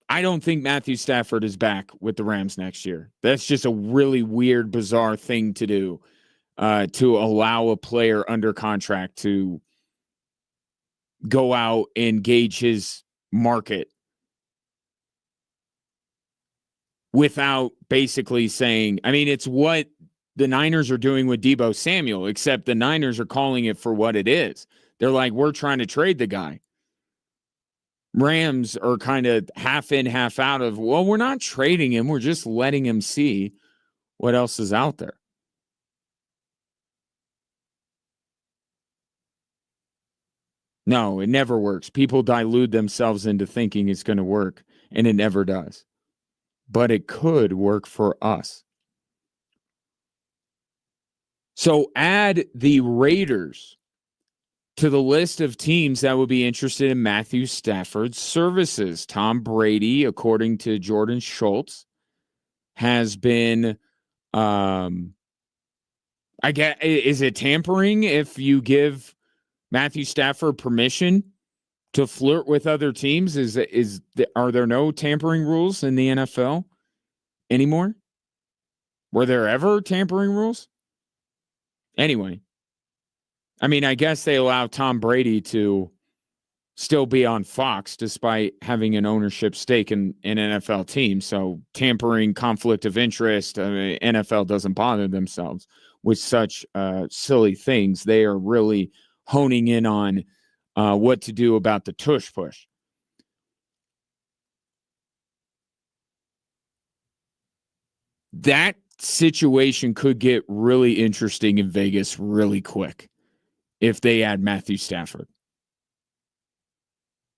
I don't think Matthew Stafford is back with the Rams next year. That's just a really weird, bizarre thing to do, to allow a player under contract to go out and gauge his market without basically saying, I mean, it's what the Niners are doing with Deebo Samuel, except the Niners are calling it for what it is. They're like, we're trying to trade the guy. Rams are kind of half in, half out of, well, we're not trading him. We're just letting him see what else is out there. No, it never works. People dilute themselves into thinking it's going to work, and it never does. But it could work for us. So add the Raiders to the list of teams that would be interested in Matthew Stafford's services. Tom Brady, according to Jordan Schultz, has been, I guess, is it tampering if you give Matthew Stafford permission to flirt with other teams? Are there no tampering rules in the NFL anymore? Were there ever tampering rules? Anyway, I mean, I guess they allow Tom Brady to still be on Fox despite having an ownership stake in an NFL team. So tampering, conflict of interest, NFL doesn't bother themselves with such silly things. They are really honing in on what to do about the tush push. That situation could get really interesting in Vegas really quick. if they add Matthew Stafford.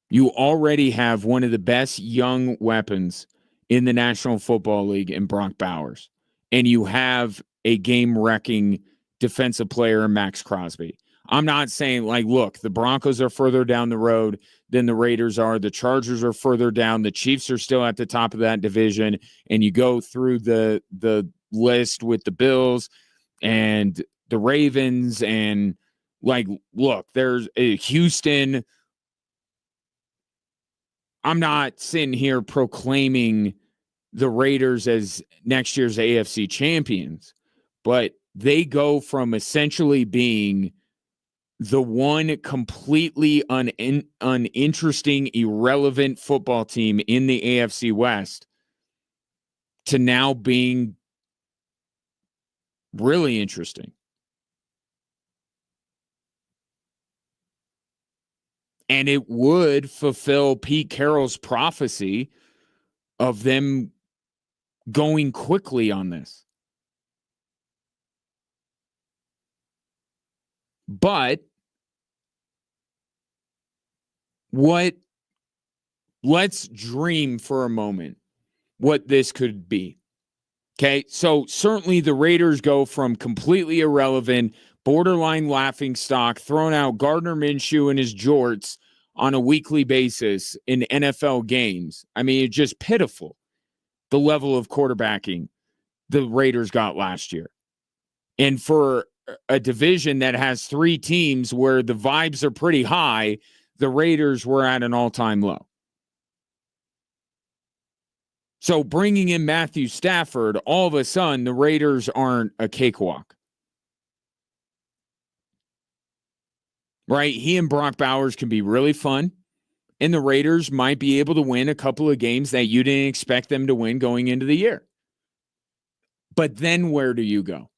You already have one of the best young weapons in the National Football League in Brock Bowers. And you have a game-wrecking defensive player in Max Crosby. I'm not saying, like, look, the Broncos are further down the road than the Raiders are. The Chargers are further down. The Chiefs are still at the top of that division. And you go through the list with the Bills and the Ravens and, like, look, there's a Houston. I'm not sitting here proclaiming the Raiders as next year's AFC champions, but they go from essentially being the one completely uninteresting, irrelevant football team in the AFC West to now being really interesting. And it would fulfill Pete Carroll's prophecy of them going quickly on this. But let's dream for a moment what this could be. Okay, so certainly the Raiders go from completely irrelevant, borderline laughing stock, throwing out Gardner Minshew and his jorts on a weekly basis in NFL games. I mean, it's just pitiful, the level of quarterbacking the Raiders got last year. And for a division that has three teams where the vibes are pretty high, the Raiders were at an all-time low. So bringing in Matthew Stafford, all of a sudden, the Raiders aren't a cakewalk. Right? He and Brock Bowers can be really fun, and the Raiders might be able to win a couple of games that you didn't expect them to win going into the year. But then where do you go?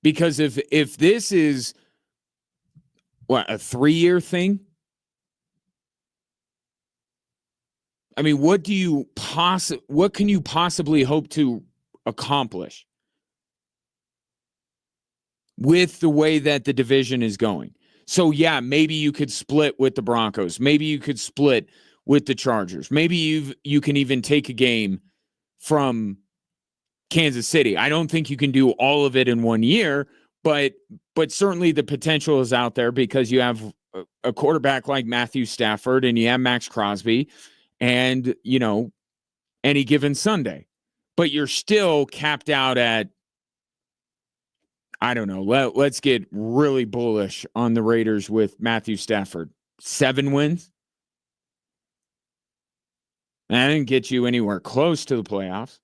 Because if this is, what, a 3-year thing? I mean, what can you possibly hope to accomplish with the way that the division is going? So, yeah, maybe you could split with the Broncos. Maybe you could split with the Chargers. Maybe you can even take a game from Kansas City. I don't think you can do all of it in 1 year, but certainly the potential is out there because you have a quarterback like Matthew Stafford and you have Max Crosby and, you know, any given Sunday. But you're still capped out at, I don't know, let's get really bullish on the Raiders with Matthew Stafford. 7 wins? That didn't get you anywhere close to the playoffs.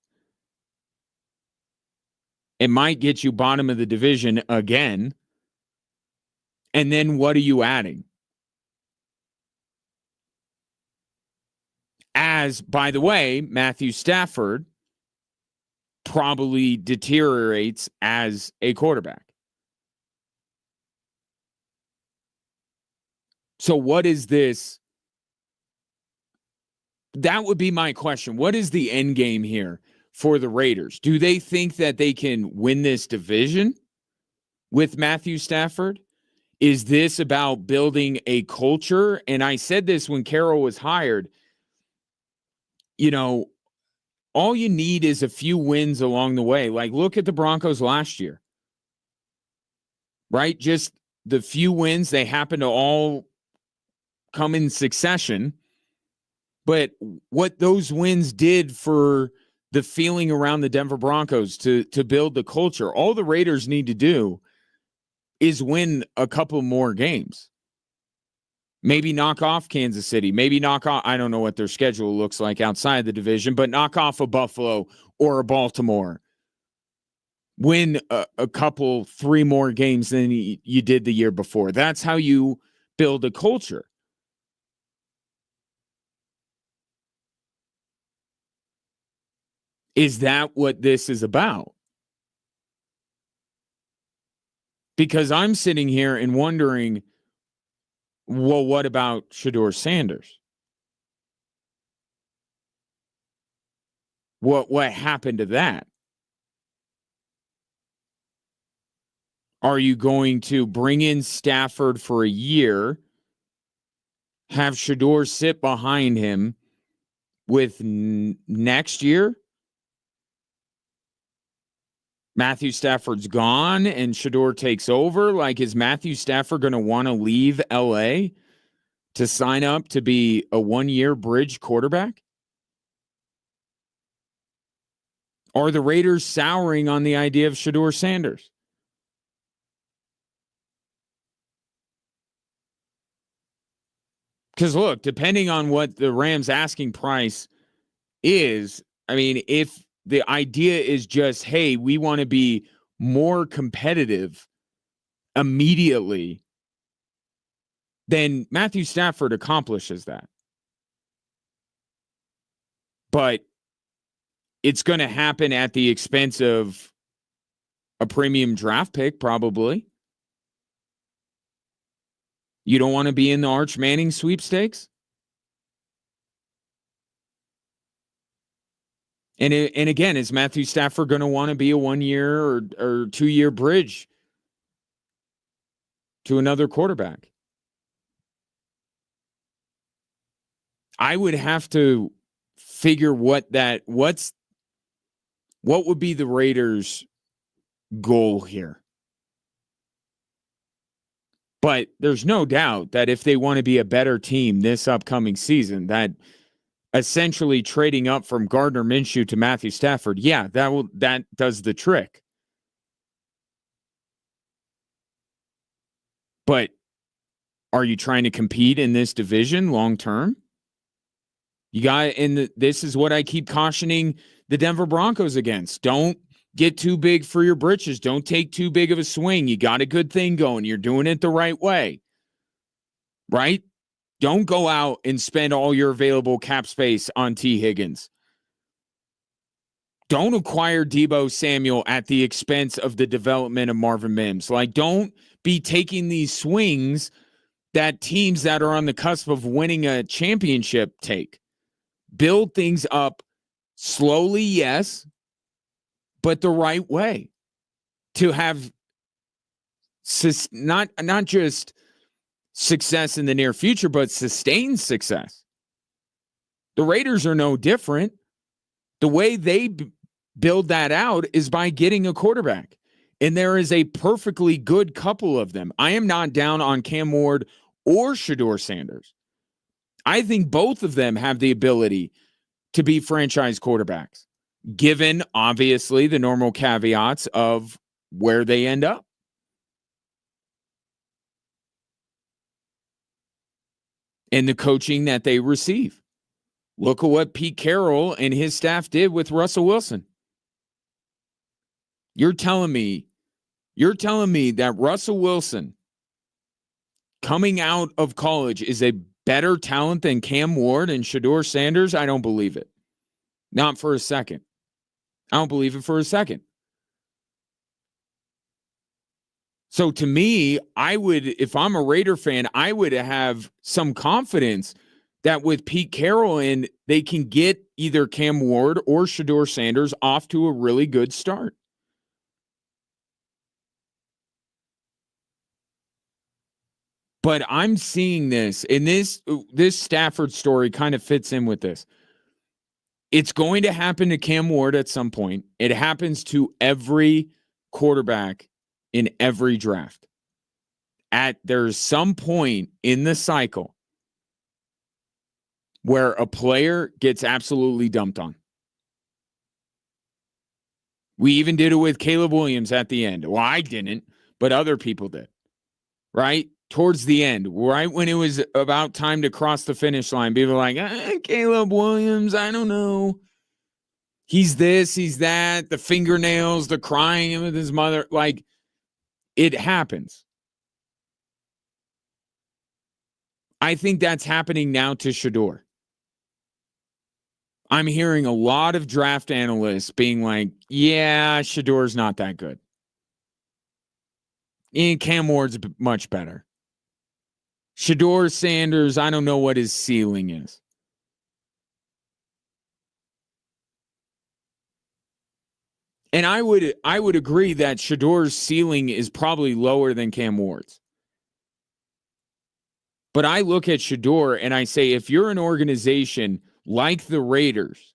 It might get you bottom of the division again. And then what are you adding? As, by the way, Matthew Stafford probably deteriorates as a quarterback. So what is this? That would be my question. What is the end game here for the Raiders? Do they think that they can win this division with Matthew Stafford? Is this about building a culture? And I said this when Carroll was hired. You know, all you need is a few wins along the way. Like, look at the Broncos last year, right? Just the few wins, they happen to all come in succession. But what those wins did for the feeling around the Denver Broncos to build the culture, all the Raiders need to do is win a couple more games. Maybe knock off Kansas City. Maybe knock off, I don't know what their schedule looks like outside the division, but knock off a Buffalo or a Baltimore. Win a couple, 3 more games than you did the year before. That's how you build a culture. Is that what this is about? Because I'm sitting here and wondering, well, what about Shedeur Sanders? What happened to that? Are you going to bring in Stafford for a year, have Shador sit behind him with next year? Matthew Stafford's gone and Shador takes over. Like, is Matthew Stafford going to want to leave LA to sign up to be a 1-year bridge quarterback? Are the Raiders souring on the idea of Shador Sanders? Because look, depending on what the Rams' asking price is, I mean, if the idea is just, hey, we want to be more competitive immediately, then Matthew Stafford accomplishes that. But it's going to happen at the expense of a premium draft pick, probably. You don't want to be in the Arch Manning sweepstakes? And again, is Matthew Stafford going to want to be a 1-year or 2-year bridge to another quarterback? I would have to figure what would be the Raiders' goal here. But there's no doubt that if they want to be a better team this upcoming season, that essentially trading up from Gardner Minshew to Matthew Stafford, yeah, that does the trick. But are you trying to compete in this division long term? You got this is what I keep cautioning the Denver Broncos against. Don't get too big for your britches. Don't take too big of a swing. You got a good thing going. You're doing it the right way. Right? Don't go out and spend all your available cap space on T. Higgins. Don't acquire Deebo Samuel at the expense of the development of Marvin Mims. Like, don't be taking these swings that teams that are on the cusp of winning a championship take. Build things up slowly, yes, but the right way to have not just success in the near future, but sustained success. The Raiders are no different. The way they build that out is by getting a quarterback. And there is a perfectly good couple of them. I am not down on Cam Ward or Shador Sanders. I think both of them have the ability to be franchise quarterbacks, given, obviously, the normal caveats of where they end up. And the coaching that they receive. Look at what Pete Carroll and his staff did with Russell Wilson. You're telling me that Russell Wilson coming out of college is a better talent than Cam Ward and Shador Sanders? I don't believe it. Not for a second. I don't believe it for a second. So to me, I would, if I'm a Raider fan, I would have some confidence that with Pete Carroll in, they can get either Cam Ward or Shador Sanders off to a really good start. But I'm seeing this, and this Stafford story kind of fits in with this. It's going to happen to Cam Ward at some point. It happens to every quarterback in every draft. There's some point in the cycle where a player gets absolutely dumped on. We even did it with Caleb Williams at the end. Well, I didn't, but other people did. Right? Towards the end, right when it was about time to cross the finish line, people were like, Caleb Williams, I don't know. He's this, he's that, the fingernails, the crying with his mother. Like, it happens. I think that's happening now to Shador. I'm hearing a lot of draft analysts being like, yeah, Shador's not that good. And Cam Ward's much better. Shador Sanders, I don't know what his ceiling is. And I would agree that Shador's ceiling is probably lower than Cam Ward's. But I look at Shador and I say, if you're an organization like the Raiders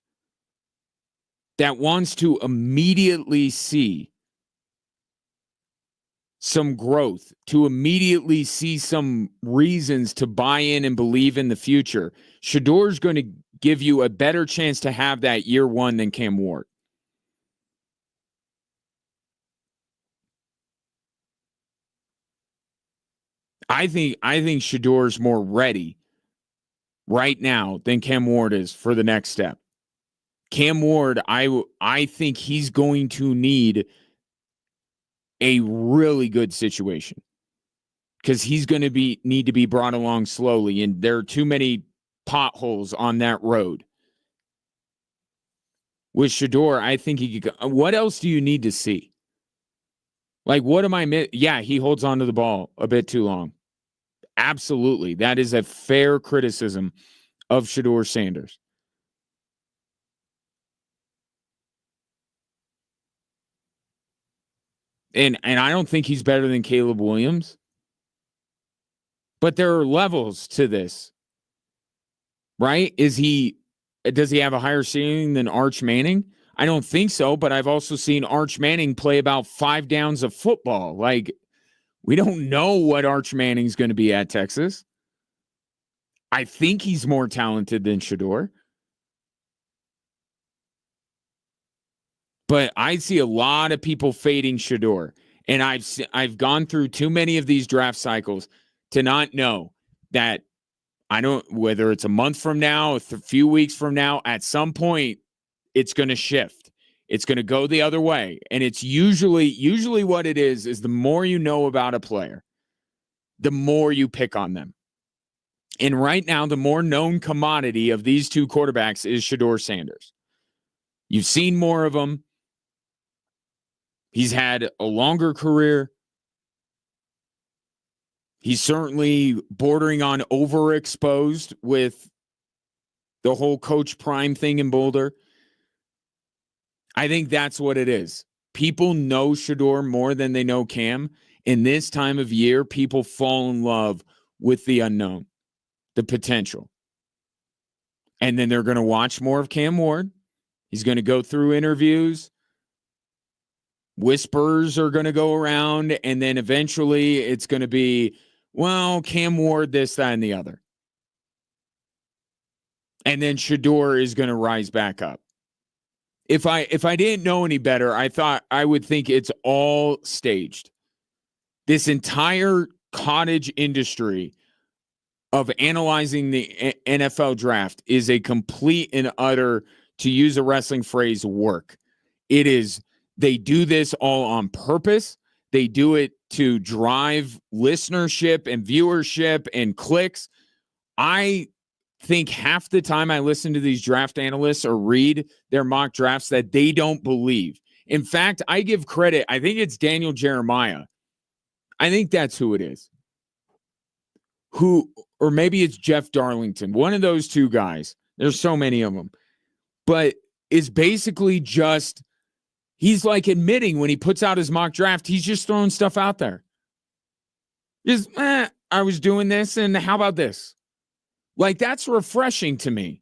that wants to immediately see some growth, to immediately see some reasons to buy in and believe in the future, Shador's going to give you a better chance to have that year one than Cam Ward. I think Shador's more ready right now than Cam Ward is for the next step. Cam Ward, I think he's going to need a really good situation because he's going to need to be brought along slowly, and there are too many potholes on that road. With Shador, I think he could. What else do you need to see? Like, what am I? Yeah, he holds onto the ball a bit too long. Absolutely, that is a fair criticism of Shador Sanders. And I don't think he's better than Caleb Williams. But there are levels to this. Right? Does he have a higher ceiling than Arch Manning? I don't think so, but I've also seen Arch Manning play about 5 downs of football. Like, we don't know what Arch Manning's going to be at Texas. I think he's more talented than Shador. But I see a lot of people fading Shador. And I've gone through too many of these draft cycles to not know that whether it's a month from now, a few weeks from now, at some point, it's going to shift. It's going to go the other way. And it's usually what it is the more you know about a player, the more you pick on them. And right now, the more known commodity of these two quarterbacks is Shador Sanders. You've seen more of him. He's had a longer career. He's certainly bordering on overexposed with the whole Coach Prime thing in Boulder. I think that's what it is. People know Shador more than they know Cam. In this time of year, people fall in love with the unknown, the potential. And then they're going to watch more of Cam Ward. He's going to go through interviews. Whispers are going to go around. And then eventually it's going to be, well, Cam Ward, this, that, and the other. And then Shador is going to rise back up. If I didn't know any better, I would think it's all staged. This entire cottage industry of analyzing the NFL draft is a complete and utter, to use a wrestling phrase, work. It is, they do this all on purpose. They do it to drive listenership and viewership and clicks. I think half the time I listen to these draft analysts or read their mock drafts that they don't believe. In fact, I give credit. I think it's Daniel Jeremiah. I think that's who it is. Or maybe it's Jeff Darlington. One of those two guys. There's so many of them. But it's basically just, he's like admitting when he puts out his mock draft, he's just throwing stuff out there. Just, I was doing this, and how about this? Like, that's refreshing to me.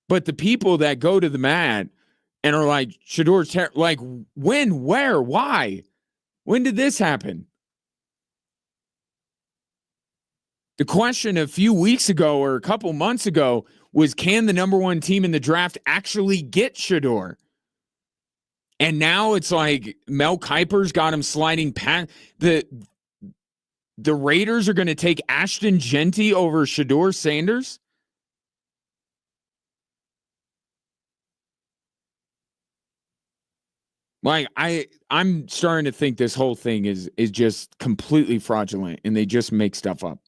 But the people that go to the mat and are like, Shador's like, when, where, why? When did this happen? The question a few weeks ago or a couple months ago was, can the number one team in the draft actually get Shador? And now it's like Mel Kiper's got him sliding past. The Raiders are going to take Ashton Genty over Shador Sanders? Like, I'm starting to think this whole thing is just completely fraudulent, and they just make stuff up.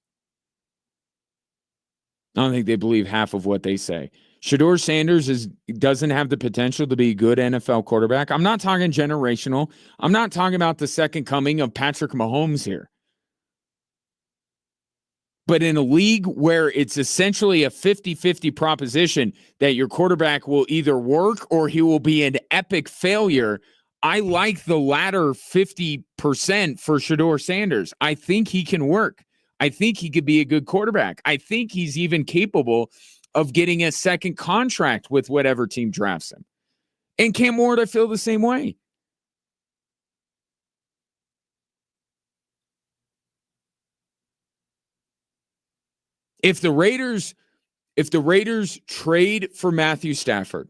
I don't think they believe half of what they say. Shador Sanders doesn't have the potential to be a good NFL quarterback. I'm not talking generational. I'm not talking about the second coming of Patrick Mahomes here. But in a league where it's essentially a 50-50 proposition that your quarterback will either work or he will be an epic failure, I like the latter 50% for Shedeur Sanders. I think he can work. I think he could be a good quarterback. I think he's even capable of getting a second contract with whatever team drafts him. And Cam Ward, I feel the same way. If the Raiders trade for Matthew Stafford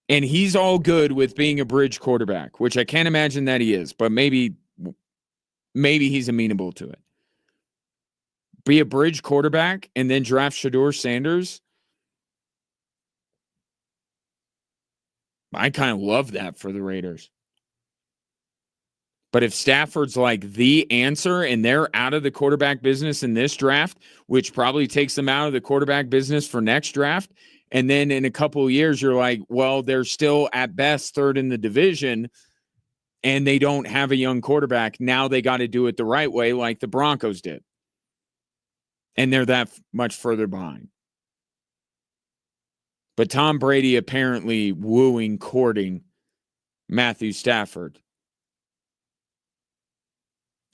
and he's all good with being a bridge quarterback, which I can't imagine that he is, but maybe he's amenable to it. Be a bridge quarterback and then draft Shedeur Sanders. I kind of love that for the Raiders. But if Stafford's like the answer and they're out of the quarterback business in this draft, which probably takes them out of the quarterback business for next draft, and then in a couple of years, you're like, well, they're still at best third in the division and they don't have a young quarterback. Now they got to do it the right way like the Broncos did. And they're that much further behind. But Tom Brady apparently courting Matthew Stafford.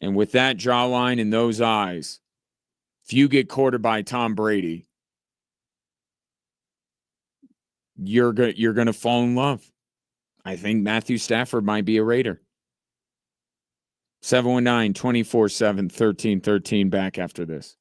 And with that jawline and those eyes, if you get courted by Tom Brady, you're going to fall in love. I think Matthew Stafford might be a Raider. 719-247-1313 back after this.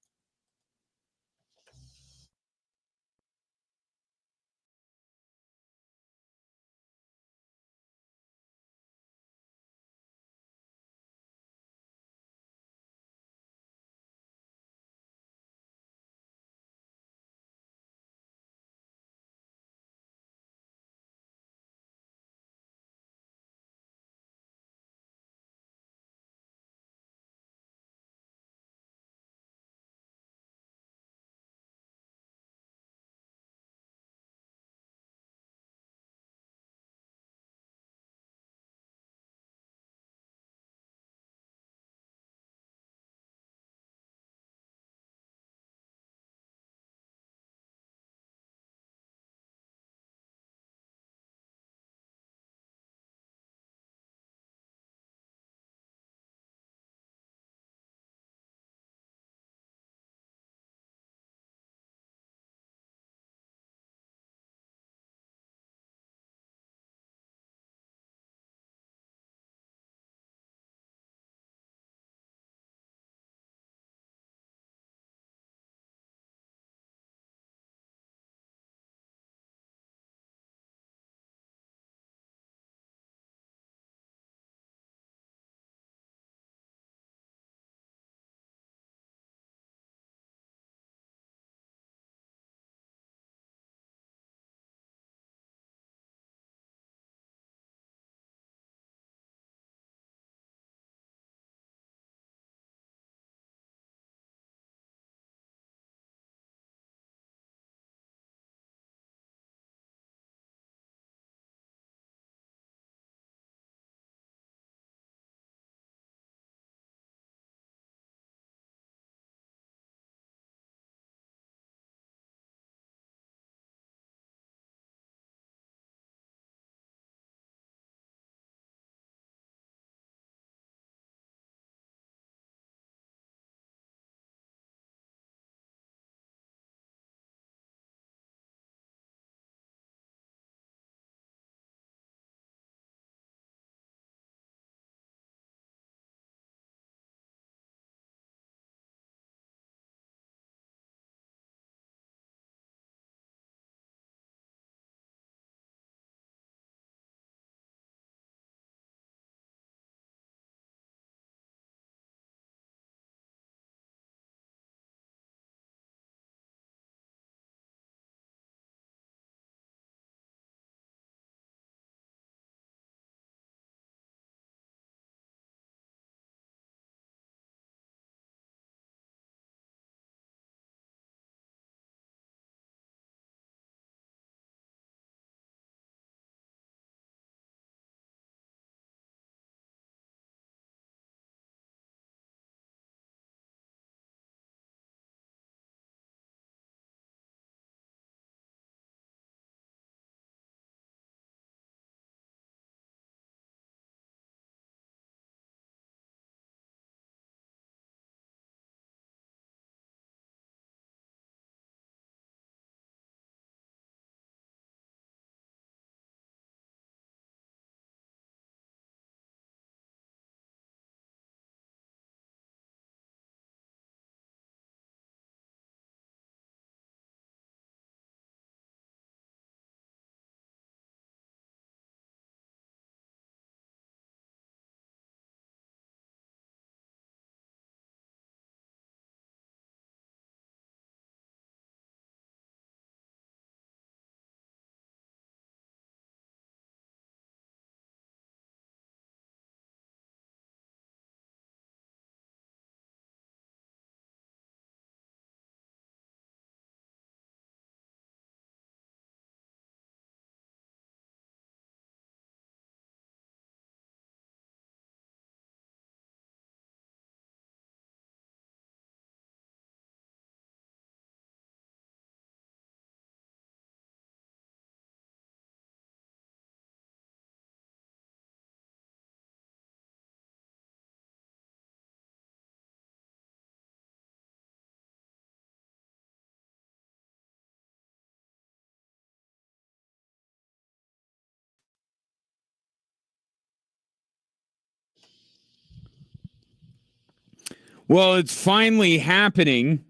Well, it's finally happening.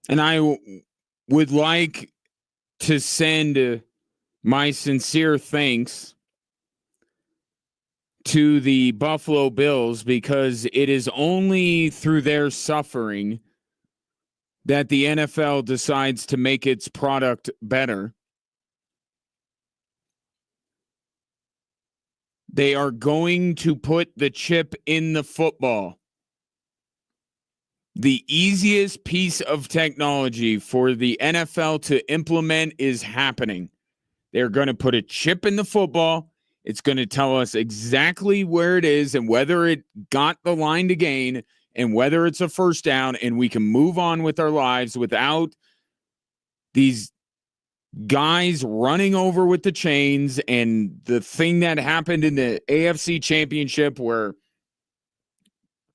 And I would like to send my sincere thanks to the Buffalo Bills, because it is only through their suffering that the NFL decides to make its product better. They are going to put the chip in the football. The easiest piece of technology for the NFL to implement is happening. They're going to put a chip in the football. It's going to tell us exactly where it is and whether it got the line to gain and whether it's a first down, and we can move on with our lives without these guys running over with the chains. And the thing that happened in the AFC Championship, where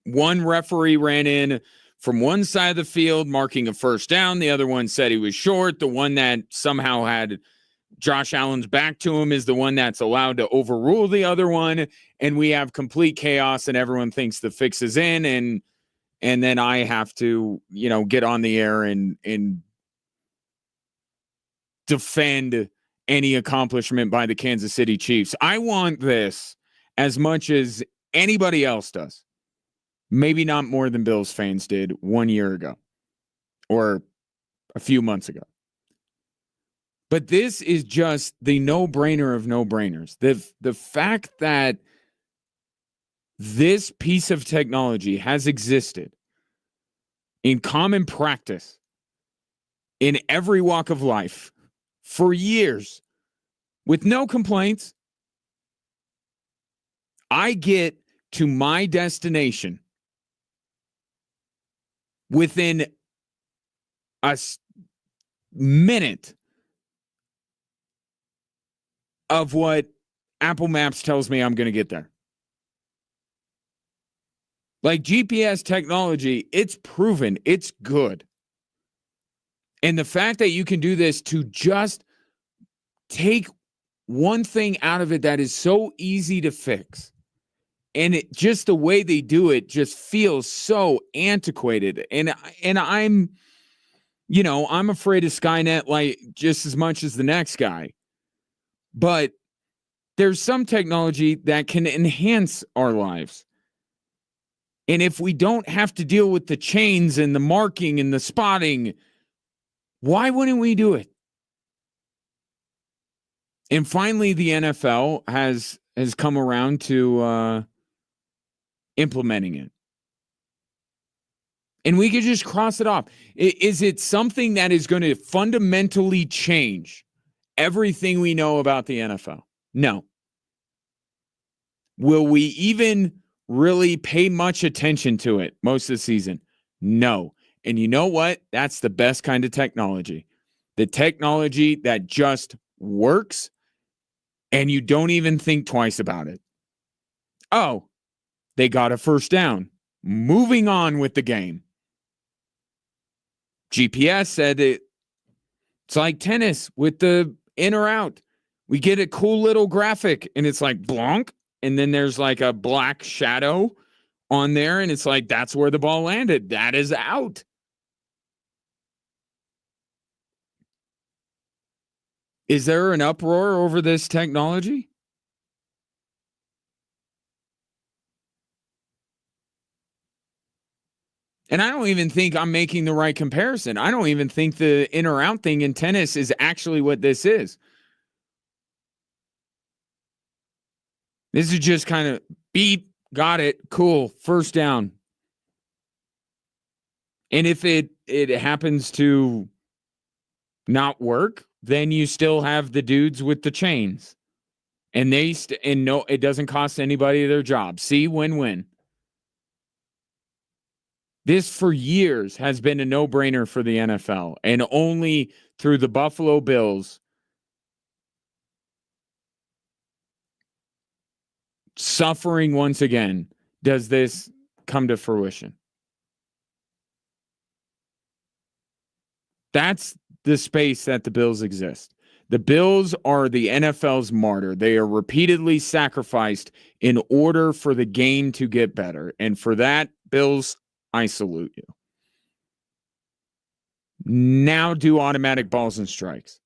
one referee ran in from one side of the field marking a first down, the other one said he was short. The one that somehow had Josh Allen's back to him is the one that's allowed to overrule the other one, and we have complete chaos, and everyone thinks the fix is in, and then I have to, get on the air and defend any accomplishment by the Kansas City Chiefs. I want this as much as anybody else does. Maybe not more than Bills fans did 1 year ago or a few months ago. But this is just the no-brainer of no-brainers. The fact that this piece of technology has existed in common practice in every walk of life for years with no complaints. I get to my destination within a minute of what Apple Maps tells me I'm going to get there. Like GPS technology, it's proven, it's good. And the fact that you can do this to just take one thing out of it that is so easy to fix, and it just the way they do it just feels so antiquated. And I'm, I'm afraid of Skynet like just as much as the next guy. But there's some technology that can enhance our lives. And if we don't have to deal with the chains and the marking and the spotting, why wouldn't we do it? And finally, the NFL has come around to implementing it. And we could just cross it off. Is it something that is going to fundamentally change everything we know about the NFL? No. Will we even really pay much attention to it most of the season? No. And you know what? That's the best kind of technology. The technology that just works and you don't even think twice about it. Oh, they got a first down. Moving on with the game. GPS said it's like tennis with the in or out. We get a cool little graphic and it's like blonk, and then there's like a black shadow on there, and it's like that's where the ball landed. That is out. Is there an uproar over this technology? And I don't even think I'm making the right comparison. I don't even think the in or out thing in tennis is actually what this is. This is just kind of beep, got it, cool, first down. And if it happens to not work, then you still have the dudes with the chains. And no, it doesn't cost anybody their job. See, win-win. This for years has been a no-brainer for the NFL, and only through the Buffalo Bills suffering once again does this come to fruition. That's the space that the Bills exist. The Bills are the NFL's martyr. They are repeatedly sacrificed in order for the game to get better. And for that, Bills, I salute you. Now do automatic balls and strikes.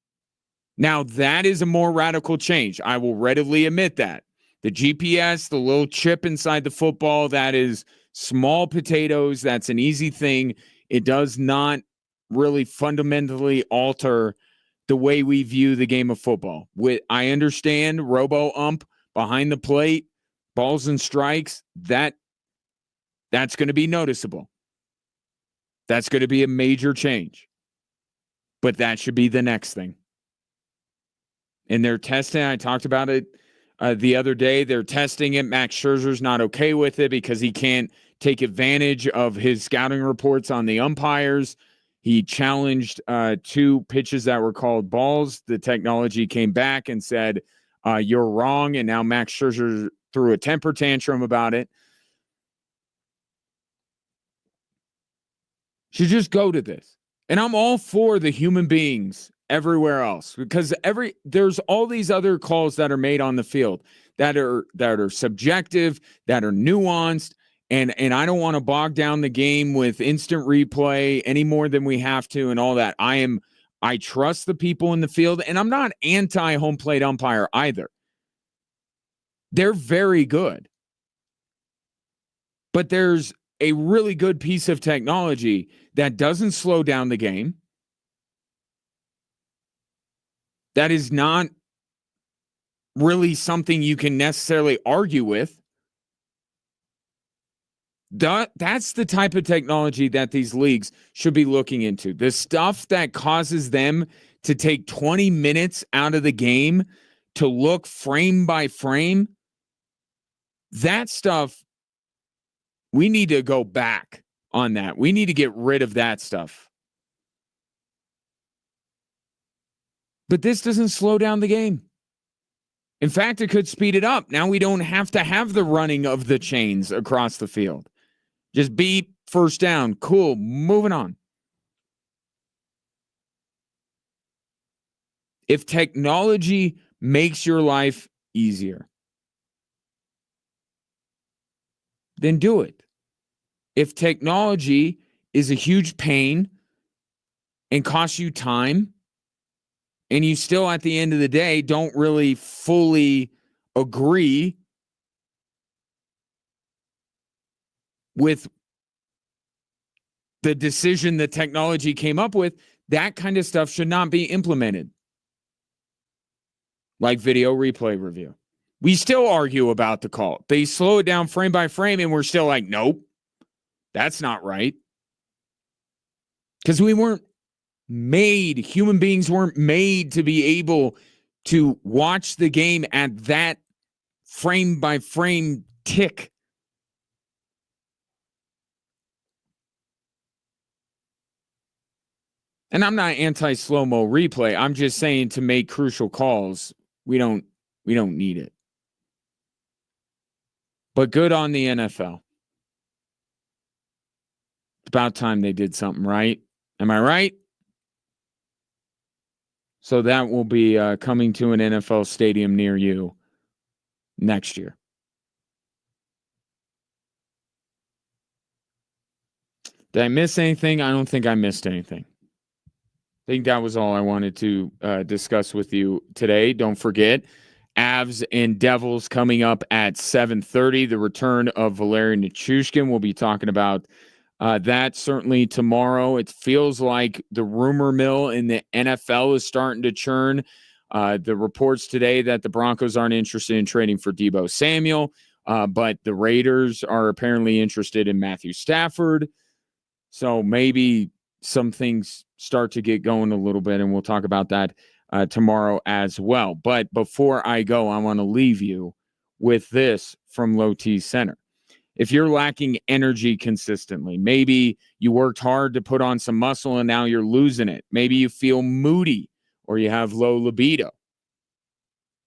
Now, that is a more radical change. I will readily admit that. The GPS, the little chip inside the football, that is small potatoes. That's an easy thing. It does not really fundamentally alter the way we view the game of football. I understand robo-ump behind the plate, balls and strikes, that's going to be noticeable. That's going to be a major change. But that should be the next thing. And they're testing, I talked about it the other day, they're testing it. Max Scherzer's not okay with it because he can't take advantage of his scouting reports on the umpires. He challenged 2 pitches that were called balls. The technology came back and said, you're wrong. And now Max Scherzer threw a temper tantrum about it. Should just go to this. And I'm all for the human beings everywhere else because there's all these other calls that are made on the field that are subjective, that are nuanced. And I don't want to bog down the game with instant replay any more than we have to and all that. I trust the people in the field, and I'm not anti-home plate umpire either. They're very good. But there's a really good piece of technology that doesn't slow down the game. That is not really something you can necessarily argue with. That's the type of technology that these leagues should be looking into. The stuff that causes them to take 20 minutes out of the game to look frame by frame, that stuff, we need to go back on that. We need to get rid of that stuff. But this doesn't slow down the game. In fact, it could speed it up. Now we don't have to have the running of the chains across the field. Just beep, first down. Cool, moving on. If technology makes your life easier, then do it. If technology is a huge pain and costs you time, and you still, at the end of the day, don't really fully agree with the decision that technology came up with, that kind of stuff should not be implemented. Like video replay review. We still argue about the call. They slow it down frame by frame, and we're still like, nope, that's not right. Because human beings weren't made to be able to watch the game at that frame by frame tick. And I'm not anti-slow-mo replay. I'm just saying to make crucial calls, we don't need it. But good on the NFL. It's about time they did something right. Am I right? So that will be coming to an NFL stadium near you next year. Did I miss anything? I don't think I missed anything. I think that was all I wanted to discuss with you today. Don't forget, Avs and Devils coming up at 7:30. The return of Valeri Nichushkin. We'll be talking about that certainly tomorrow. It feels like the rumor mill in the NFL is starting to churn. The reports today that the Broncos aren't interested in trading for Deebo Samuel, but the Raiders are apparently interested in Matthew Stafford. So maybe some things start to get going a little bit, and we'll talk about that tomorrow as well. But before I go, I want to leave you with this from Low T Center. If you're lacking energy consistently, maybe you worked hard to put on some muscle and now you're losing it. Maybe you feel moody or you have low libido.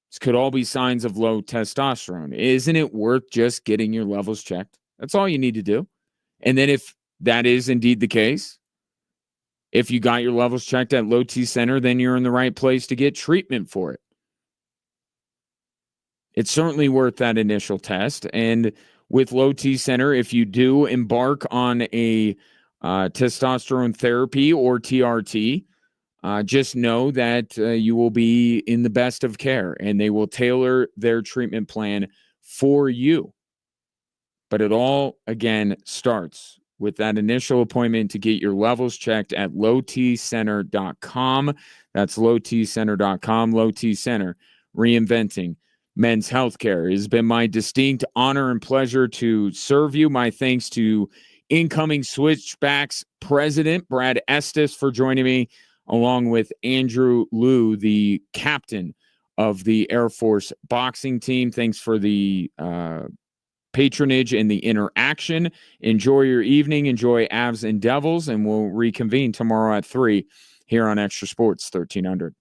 This could all be signs of low testosterone. Isn't it worth just getting your levels checked? That's all you need to do. And then if that is indeed the case, If you got your levels checked at Low T Center, then you're in the right place to get treatment for it. It's certainly worth that initial test. And with Low T Center, if you do embark on a testosterone therapy or TRT, just know that you will be in the best of care, and they will tailor their treatment plan for you. But it all, again, starts with that initial appointment to get your levels checked at lowtcenter.com. That's lowtcenter.com. Low T Center, reinventing men's healthcare. It has been my distinct honor and pleasure to serve you. My thanks to incoming Switchbacks president Brad Estes for joining me, along with Andrew Liu, the captain of the Air Force boxing team. Thanks for the patronage and the interaction. Enjoy your evening. Enjoy Avs and Devils, and we'll reconvene tomorrow at 3 here on Extra Sports 1300.